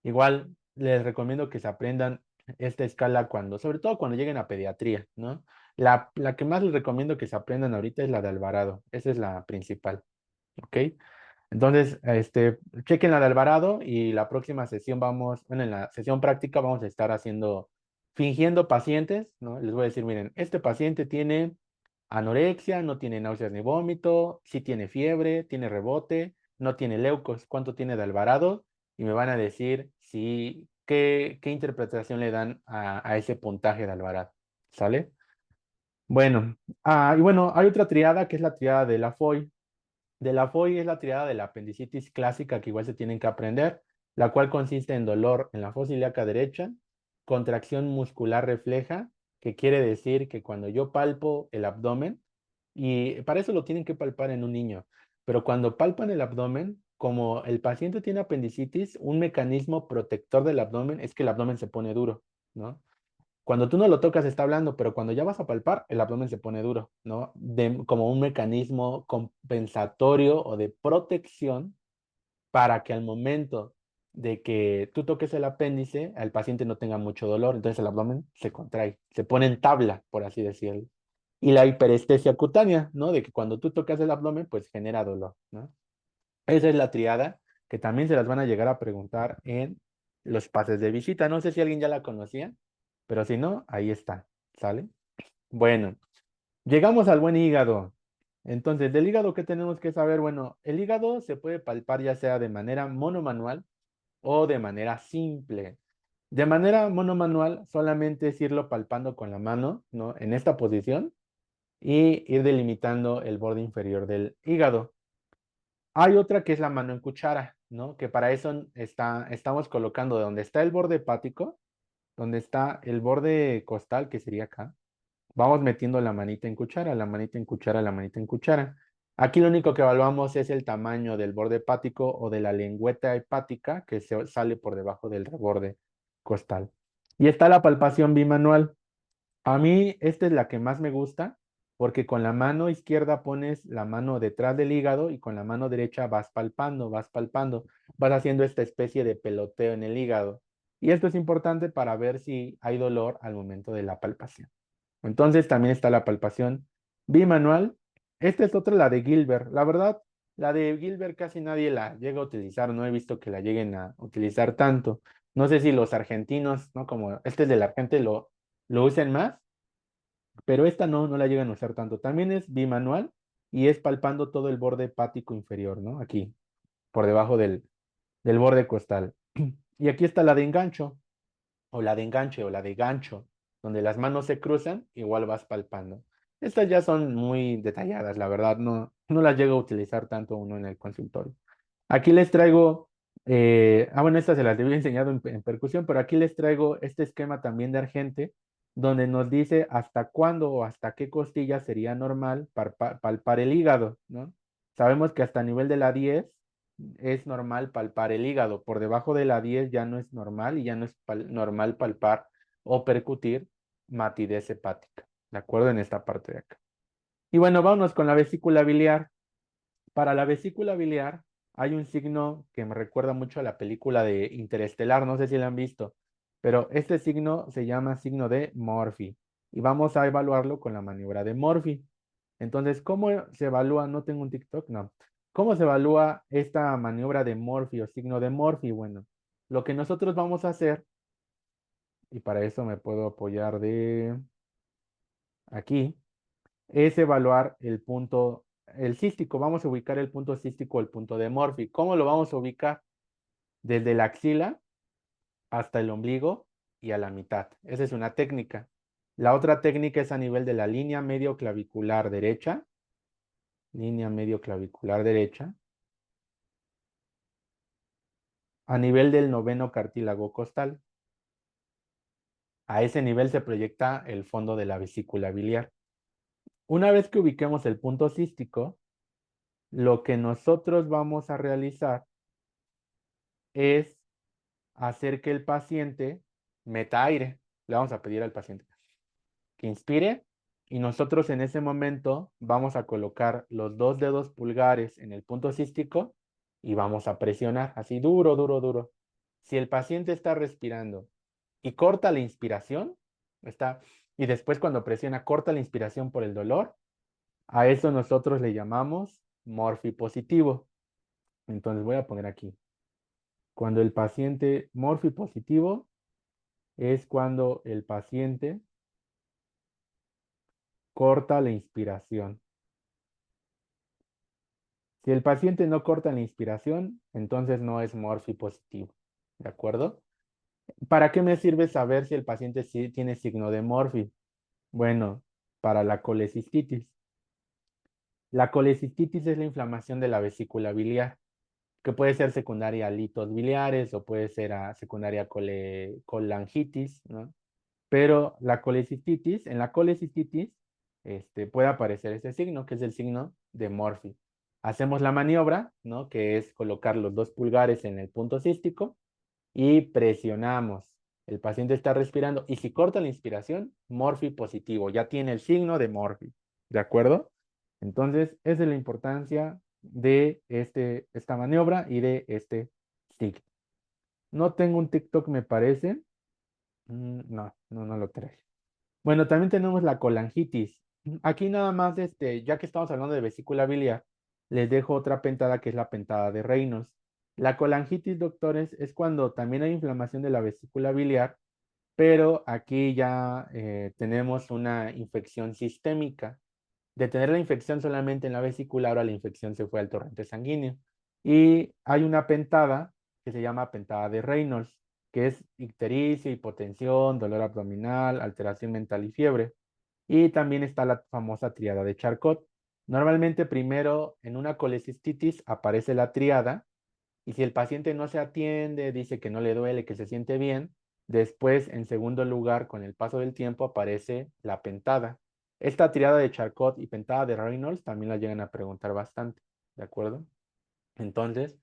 Igual les recomiendo que se aprendan esta escala sobre todo cuando lleguen a pediatría, ¿no? La que más les recomiendo que se aprendan ahorita es la de Alvarado. Esa es la principal, ¿ok? Entonces, chequen la de Alvarado y la próxima sesión en la sesión práctica vamos a estar fingiendo pacientes, ¿no? Les voy a decir, miren, este paciente tiene anorexia, no tiene náuseas ni vómito, sí tiene fiebre, tiene rebote, no tiene leucos, ¿cuánto tiene de Alvarado? Y me van a decir qué interpretación le dan a ese puntaje de Alvarado, ¿sale? Bueno, y bueno, hay otra triada que es la triada de la FOI. De la FOI es la triada de la apendicitis clásica que igual se tienen que aprender, la cual consiste en dolor en la fosa ilíaca derecha, contracción muscular refleja, que quiere decir que cuando yo palpo el abdomen, y para eso lo tienen que palpar en un niño, pero cuando palpan el abdomen, como el paciente tiene apendicitis, un mecanismo protector del abdomen es que el abdomen se pone duro, ¿no? Cuando tú no lo tocas está hablando, pero cuando ya vas a palpar, el abdomen se pone duro, ¿no? Como un mecanismo compensatorio o de protección para que al momento de que tú toques el apéndice, el paciente no tenga mucho dolor, entonces el abdomen se contrae, se pone en tabla, por así decirlo. Y la hiperestesia cutánea, ¿no? De que cuando tú tocas el abdomen, pues genera dolor, ¿no? Esa es la triada que también se las van a llegar a preguntar en los pases de visita. No sé si alguien ya la conocía, pero si no, ahí está, ¿sale? Bueno, llegamos al buen hígado. Entonces, del hígado, ¿qué tenemos que saber? Bueno, el hígado se puede palpar ya sea de manera monomanual o de manera simple. De manera monomanual, solamente es irlo palpando con la mano, ¿no? En esta posición y ir delimitando el borde inferior del hígado. Hay otra que es la mano en cuchara, ¿no? Que para eso estamos colocando de donde está el borde hepático, donde está el borde costal, que sería acá, vamos metiendo la manita en cuchara, la manita en cuchara, la manita en cuchara. Aquí lo único que evaluamos es el tamaño del borde hepático o de la lengüeta hepática que sale por debajo del reborde costal. Y está la palpación bimanual. A mí esta es la que más me gusta porque con la mano izquierda pones la mano detrás del hígado y con la mano derecha vas palpando, vas haciendo esta especie de peloteo en el hígado. Y esto es importante para ver si hay dolor al momento de la palpación. Entonces también está la palpación bimanual. Esta es otra, la de Gilbert. La verdad, la de Gilbert casi nadie la llega a utilizar. No he visto que la lleguen a utilizar tanto. No sé si los argentinos, ¿no? Como este es del Argente, lo usen más, pero esta no la llegan a usar tanto. También es bimanual y es palpando todo el borde hepático inferior, ¿no? Aquí, por debajo del borde costal. Y aquí está la de engancho, o la de enganche, o la de gancho, donde las manos se cruzan, igual vas palpando. Estas ya son muy detalladas, la verdad, no las llego a utilizar tanto uno en el consultorio. Aquí les traigo, bueno, estas se las había enseñado en percusión, pero aquí les traigo este esquema también de Argente, donde nos dice hasta cuándo o hasta qué costilla sería normal palpar el hígado, ¿no? Sabemos que hasta nivel de la 10 es normal palpar el hígado, por debajo de la 10 ya no es normal y ya no es normal palpar o percutir matidez hepática, ¿de acuerdo? En esta parte de acá. Y bueno, vámonos con la vesícula biliar. Para la vesícula biliar hay un signo que me recuerda mucho a la película de Interestelar, no sé si la han visto, pero este signo se llama signo de Murphy y vamos a evaluarlo con la maniobra de Murphy. Entonces, ¿cómo se evalúa? No tengo un TikTok, no. ¿Cómo se evalúa esta maniobra de Murphy o signo de Murphy? Bueno, lo que nosotros vamos a hacer, y para eso me puedo apoyar de aquí, es evaluar el punto, el cístico. Vamos a ubicar el punto cístico, el punto de Murphy. ¿Cómo lo vamos a ubicar? Desde la axila hasta el ombligo y a la mitad. Esa es una técnica. La otra técnica es a nivel de la línea medio clavicular derecha, a nivel del noveno cartílago costal. A ese nivel se proyecta el fondo de la vesícula biliar. Una vez que ubiquemos el punto cístico, lo que nosotros vamos a realizar es hacer que el paciente meta aire. Le vamos a pedir al paciente que inspire y nosotros en ese momento vamos a colocar los dos dedos pulgares en el punto cístico y vamos a presionar así duro, duro, duro. Si el paciente está respirando y corta la inspiración, y después cuando presiona corta la inspiración por el dolor, a eso nosotros le llamamos Murphy positivo. Entonces voy a poner aquí. Cuando el paciente Murphy positivo es cuando el paciente corta la inspiración. Si el paciente no corta la inspiración, entonces no es Murphy positivo. ¿De acuerdo? ¿Para qué me sirve saber si el paciente sí tiene signo de Murphy? Bueno, para la colecistitis. La colecistitis es la inflamación de la vesícula biliar, que puede ser secundaria a litos biliares o puede ser secundaria a colangitis, ¿no? Pero la colecistitis, en la colecistitis, puede aparecer ese signo, que es el signo de Murphy. Hacemos la maniobra, ¿no? Que es colocar los dos pulgares en el punto cístico y presionamos. El paciente está respirando y si corta la inspiración, Murphy positivo, ya tiene el signo de Murphy, ¿de acuerdo? Entonces, esa es la importancia de esta maniobra y de este signo. No tengo un TikTok, me parece. No lo trae. Bueno, también tenemos la colangitis. Aquí nada más, ya que estamos hablando de vesícula biliar, les dejo otra pentada que es la pentada de Reynolds. La colangitis, doctores, es cuando también hay inflamación de la vesícula biliar, pero aquí ya tenemos una infección sistémica. De tener la infección solamente en la vesícula, ahora la infección se fue al torrente sanguíneo. Y hay una pentada que se llama pentada de Reynolds, que es ictericia, hipotensión, dolor abdominal, alteración mental y fiebre. Y también está la famosa tríada de Charcot. Normalmente primero en una colecistitis aparece la tríada y si el paciente no se atiende, dice que no le duele, que se siente bien, después en segundo lugar con el paso del tiempo aparece la pentada. Esta tirada de Charcot y pentada de Reynolds también la llegan a preguntar bastante, ¿de acuerdo? Entonces,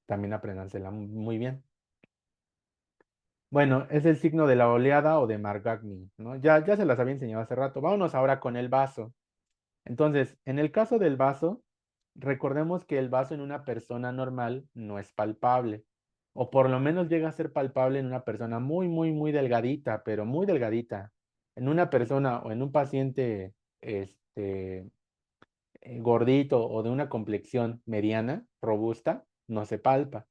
también apréndansela muy bien. Bueno, es el signo de la oleada o de Margagni, ¿no? Ya se las había enseñado hace rato. Vámonos ahora con el vaso. Entonces, en el caso del vaso, recordemos que el vaso en una persona normal no es palpable, o por lo menos llega a ser palpable en una persona muy, muy, muy delgadita, pero muy delgadita. En una persona o en un paciente gordito o de una complexión mediana, robusta, no se palpa.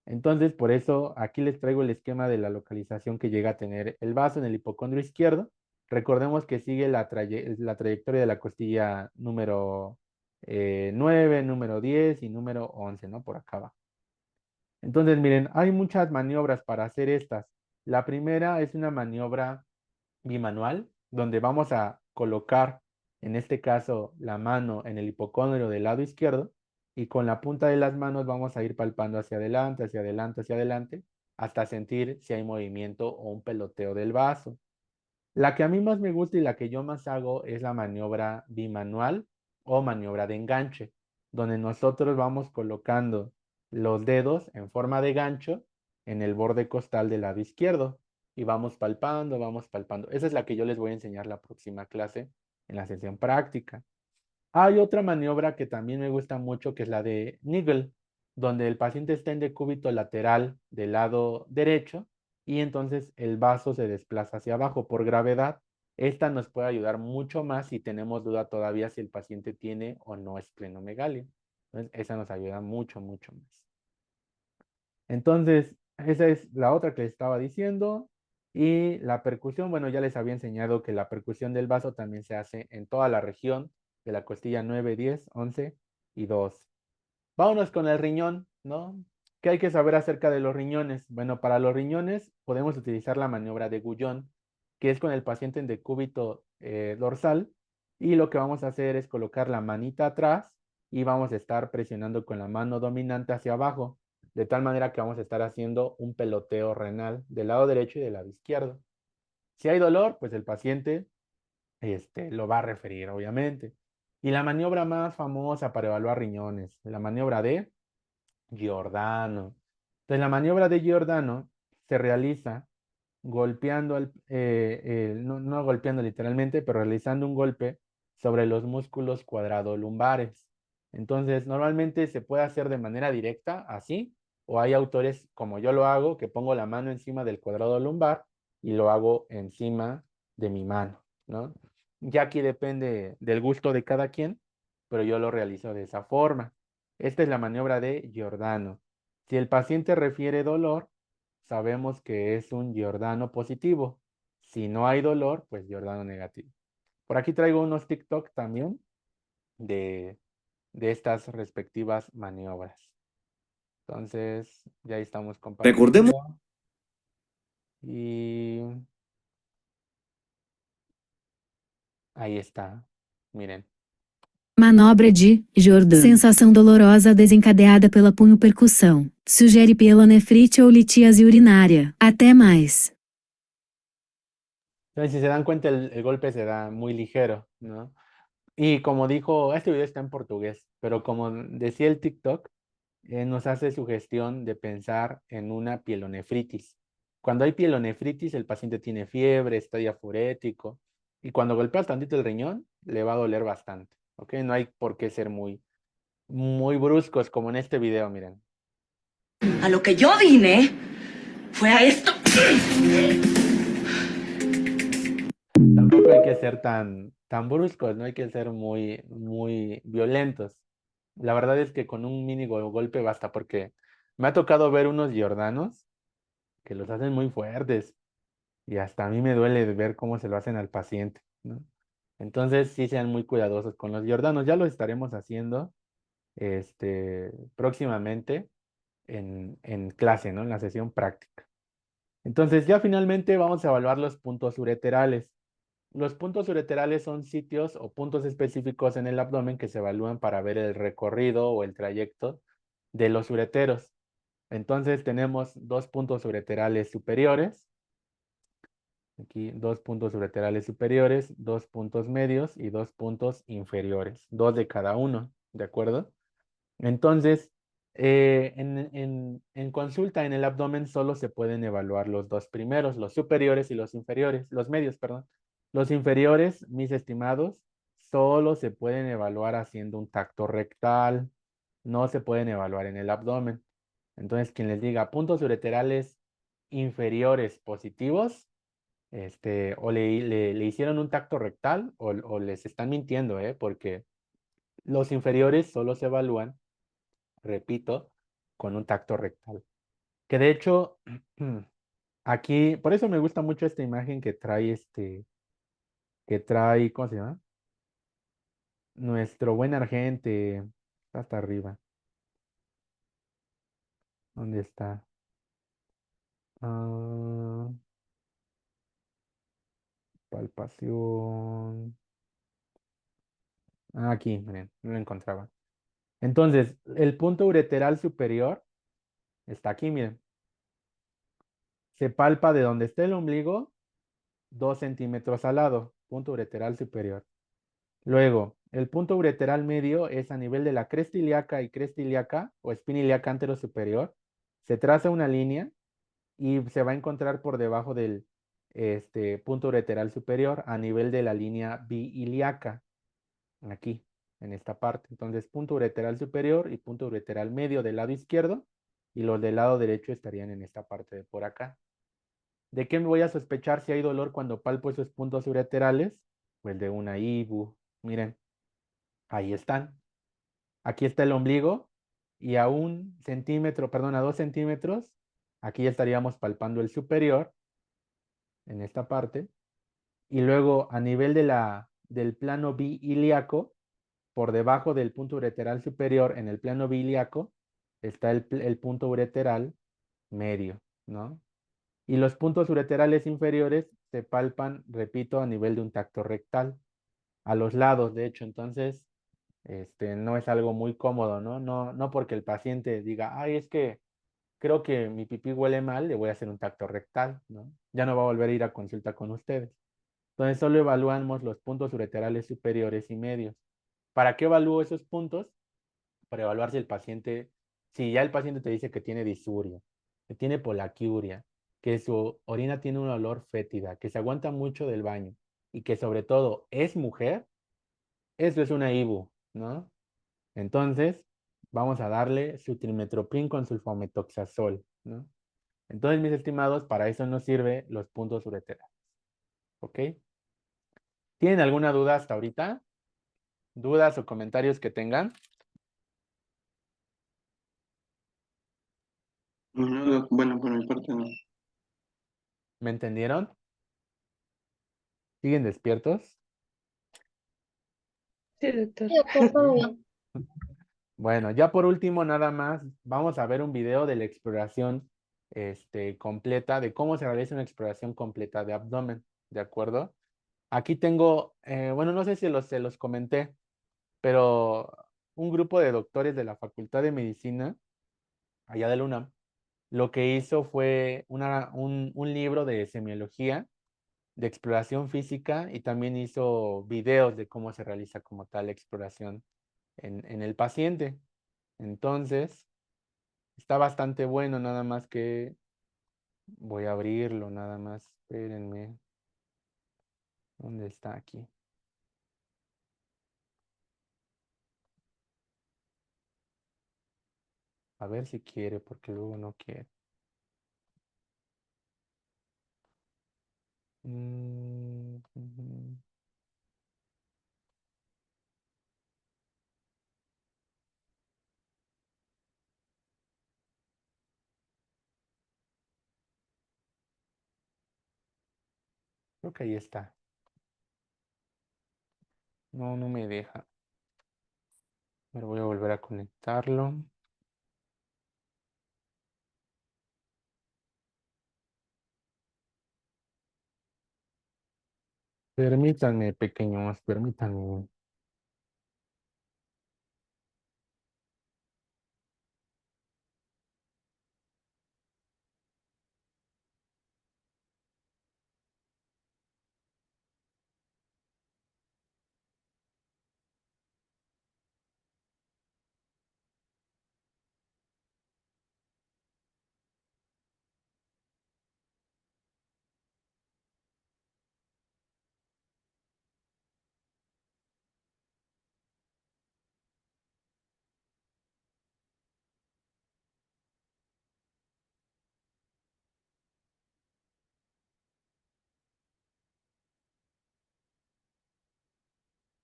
Entonces, por eso aquí les traigo el esquema de la localización que llega a tener el vaso en el hipocondrio izquierdo. Recordemos que sigue la trayectoria de la costilla número 9, número 10 y número 11, ¿no? Por acá va. Entonces, miren, hay muchas maniobras para hacer estas. La primera es una maniobra bimanual, donde vamos a colocar, en este caso, la mano en el hipocondrio del lado izquierdo y con la punta de las manos vamos a ir palpando hacia adelante, hacia adelante, hacia adelante, hasta sentir si hay movimiento o un peloteo del vaso. La que a mí más me gusta y la que yo más hago es la maniobra bimanual o maniobra de enganche, donde nosotros vamos colocando los dedos en forma de gancho en el borde costal del lado izquierdo y vamos palpando, vamos palpando. Esa es la que yo les voy a enseñar la próxima clase en la sesión práctica. Hay otra maniobra que también me gusta mucho, que es la de Niggle, donde el paciente está en decúbito lateral del lado derecho y entonces el vaso se desplaza hacia abajo por gravedad. Esta nos puede ayudar mucho más si tenemos duda todavía si el paciente tiene o no esplenomegalia. Entonces, esa nos ayuda mucho, mucho más. Entonces, esa es la otra que les estaba diciendo. Y la percusión, bueno, ya les había enseñado que la percusión del vaso también se hace en toda la región de la costilla 9, 10, 11 y 2. Vámonos con el riñón, ¿no? ¿Qué hay que saber acerca de los riñones? Bueno, para los riñones podemos utilizar la maniobra de Guyon, que es con el paciente en decúbito dorsal. Y lo que vamos a hacer es colocar la manita atrás y vamos a estar presionando con la mano dominante hacia abajo, de tal manera que vamos a estar haciendo un peloteo renal del lado derecho y del lado izquierdo. Si hay dolor, pues el paciente lo va a referir, obviamente. Y la maniobra más famosa para evaluar riñones, la maniobra de Giordano. Entonces, la maniobra de Giordano se realiza golpeando, no golpeando literalmente, pero realizando un golpe sobre los músculos cuadradolumbares. Entonces, normalmente se puede hacer de manera directa, así, o hay autores como yo lo hago, que pongo la mano encima del cuadrado lumbar y lo hago encima de mi mano, ¿no? Ya aquí depende del gusto de cada quien, pero yo lo realizo de esa forma. Esta es la maniobra de Giordano. Si el paciente refiere dolor, sabemos que es un Giordano positivo. Si no hay dolor, pues Giordano negativo. Por aquí traigo unos TikTok también de, de estas respectivas maniobras. Entonces, ya estamos Recordemos. compartiendo. Y ahí está. Miren. Manobra de Giordano. Sensação dolorosa desencadeada pela punho-percussão. Sugere pielonefrite ou litíase urinária. Até mais. Entonces, si se dan cuenta, el golpe se da muy ligero, ¿no? Y como dijo, este video está en portugués, pero como decía el TikTok, nos hace sugestión de pensar en una pielonefritis. Cuando hay pielonefritis, el paciente tiene fiebre, está diafurético, y cuando golpeas tantito el riñón, le va a doler bastante, ¿ok? No hay por qué ser muy, muy bruscos como en este video, miren. A lo que yo vine fue a esto. Tampoco hay que ser tan bruscos, no hay que ser muy, muy violentos. La verdad es que con un mini golpe basta, porque me ha tocado ver unos Giordanos que los hacen muy fuertes y hasta a mí me duele de ver cómo se lo hacen al paciente, ¿no? Entonces sí sean muy cuidadosos con los Giordanos. Ya lo estaremos haciendo próximamente en clase, ¿no? En la sesión práctica. Entonces ya finalmente vamos a evaluar los puntos ureterales. Los puntos ureterales son sitios o puntos específicos en el abdomen que se evalúan para ver el recorrido o el trayecto de los ureteros. Entonces tenemos dos puntos ureterales superiores Aquí 2 puntos ureterales superiores, 2 puntos medios y 2 puntos inferiores. 2 de cada uno, ¿de acuerdo? Entonces, en consulta en el abdomen solo se pueden evaluar los dos primeros, los superiores y los inferiores, los medios, perdón. Los inferiores, mis estimados, solo se pueden evaluar haciendo un tacto rectal, no se pueden evaluar en el abdomen. Entonces, quien les diga puntos ureterales inferiores positivos, o le hicieron un tacto rectal o les están mintiendo, porque los inferiores solo se evalúan, repito, con un tacto rectal. Que de hecho, aquí, por eso me gusta mucho esta imagen que trae, ¿cómo se llama? Nuestro buen Argente, está hasta arriba. ¿Dónde está? Ah, palpación. Ah, aquí, miren, no lo encontraba. Entonces, el punto ureteral superior está aquí, miren. Se palpa de donde esté el ombligo 2 centímetros al lado, punto ureteral superior. Luego, el punto ureteral medio es a nivel de la cresta ilíaca y cresta ilíaca o espina ilíaca anterosuperior. Se traza una línea y se va a encontrar por debajo del punto ureteral superior a nivel de la línea biiliaca, aquí, en esta parte. Entonces, punto ureteral superior y punto ureteral medio del lado izquierdo y los del lado derecho estarían en esta parte de por acá. ¿De qué me voy a sospechar si hay dolor cuando palpo esos puntos ureterales? Pues de una IBU. Miren, ahí están. Aquí está el ombligo y a 1 centímetro, perdón, a 2 centímetros, aquí ya estaríamos palpando el superior en esta parte. Y luego a nivel del plano biiliaco, por debajo del punto ureteral superior en el plano biiliaco, está el punto ureteral medio, ¿no? Y los puntos ureterales inferiores se palpan, repito, a nivel de un tacto rectal, a los lados, de hecho. Entonces, no es algo muy cómodo, ¿no? No, no porque el paciente diga, ay, es que creo que mi pipí huele mal, le voy a hacer un tacto rectal, ¿no? Ya no va a volver a ir a consulta con ustedes. Entonces, solo evaluamos los puntos ureterales superiores y medios. ¿Para qué evalúo esos puntos? Para evaluar si ya el paciente te dice que tiene disuria, que tiene polaquiuria, que su orina tiene un olor fétida, que se aguanta mucho del baño y que sobre todo es mujer, eso es una IBU, ¿no? Entonces, vamos a darle su trimmetoprim con sulfametoxazol, ¿no? Entonces, mis estimados, para eso nos sirve los puntos ureterales, ¿ok? ¿Tienen alguna duda hasta ahorita? ¿Dudas o comentarios que tengan? No, bueno, por mi parte no. ¿Me entendieron? ¿Siguen despiertos? Sí, doctor. Bueno, ya por último, nada más, vamos a ver un video de la exploración completa, de cómo se realiza una exploración completa de abdomen, ¿de acuerdo? Aquí tengo, bueno, no sé si se los comenté, pero un grupo de doctores de la Facultad de Medicina, allá de la UNAM, lo que hizo fue un libro de semiología, de exploración física, y también hizo videos de cómo se realiza como tal la exploración en el paciente. Entonces, está bastante bueno, nada más que voy a abrirlo, nada más. Espérenme. ¿Dónde está aquí? A ver si quiere, porque luego no quiere. Ujú. Creo que ahí está. No, no me deja. Pero voy a volver a conectarlo. Permítanme, pequeños, permítanme.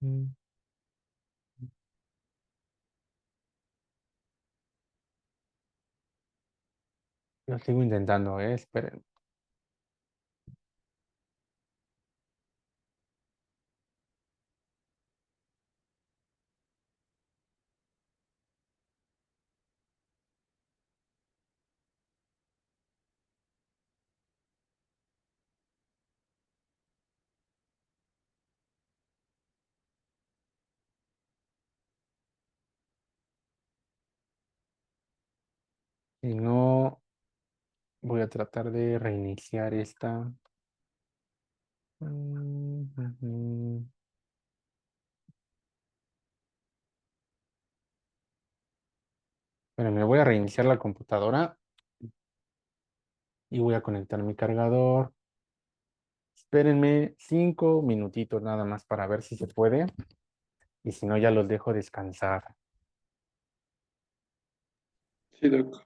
Mm, Lo sigo intentando, esperen. Si no, voy a tratar de reiniciar esta. Ujú. Bueno, me voy a reiniciar la computadora y voy a conectar mi cargador. Espérenme 5 minutitos nada más para ver si se puede. Y si no, ya los dejo descansar. Sí, Doc.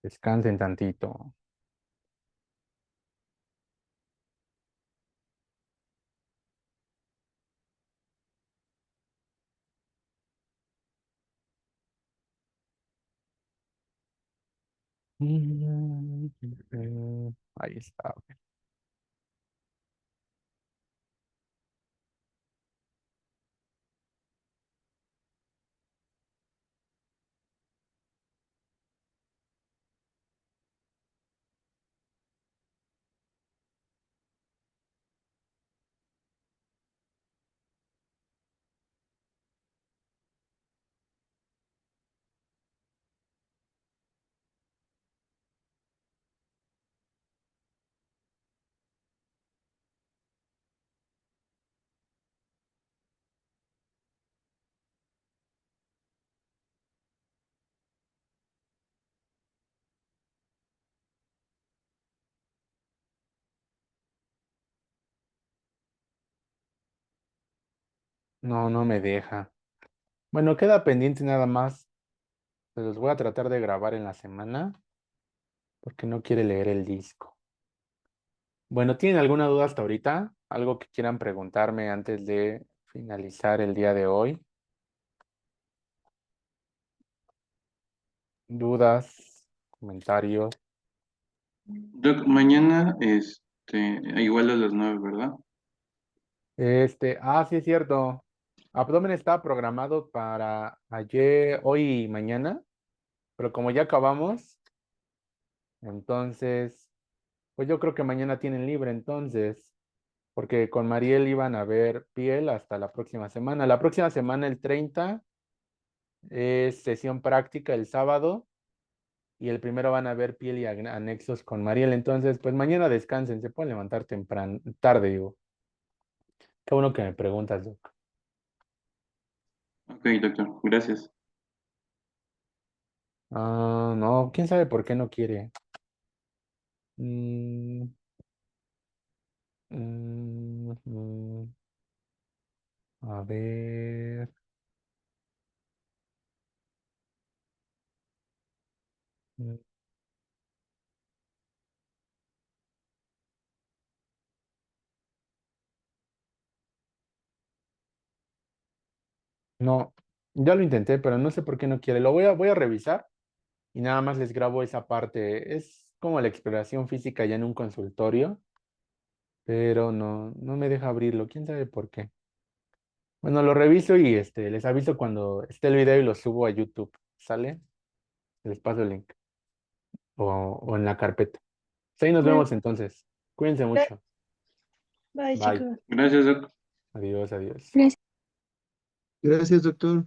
Descansen tantito. Ahí está. No, no me deja. Bueno, queda pendiente nada más. Se los voy a tratar de grabar en la semana porque no quiere leer el disco. Bueno, ¿tienen alguna duda hasta ahorita? ¿Algo que quieran preguntarme antes de finalizar el día de hoy? ¿Dudas? ¿Comentarios? Doc, mañana, igual a las 9, ¿verdad? Sí es cierto. Abdomen está programado para ayer, hoy y mañana, pero como ya acabamos, entonces, pues yo creo que mañana tienen libre entonces, porque con Mariel iban a ver piel hasta la próxima semana. La próxima semana, el 30, es sesión práctica el sábado y el primero van a ver piel y anexos con Mariel. Entonces, pues mañana descansen, se pueden levantar temprano, tarde, digo. Qué bueno que me preguntas, Doc. Ok, doctor, gracias. Ah, no, quién sabe por qué no quiere. Mm, mm. A ver. mm, No, ya lo intenté, pero no sé por qué no quiere. Voy a revisar y nada más les grabo esa parte. Es como la exploración física ya en un consultorio, pero no me deja abrirlo. ¿Quién sabe por qué? Bueno, lo reviso y les aviso cuando esté el video y lo subo a YouTube. ¿Sale? Les paso el link o en la carpeta. Sí, ahí nos vemos entonces. Cuídense mucho. Bye, Bye. chicos. Gracias, Doc. Adiós, adiós. Gracias. Gracias, doctor.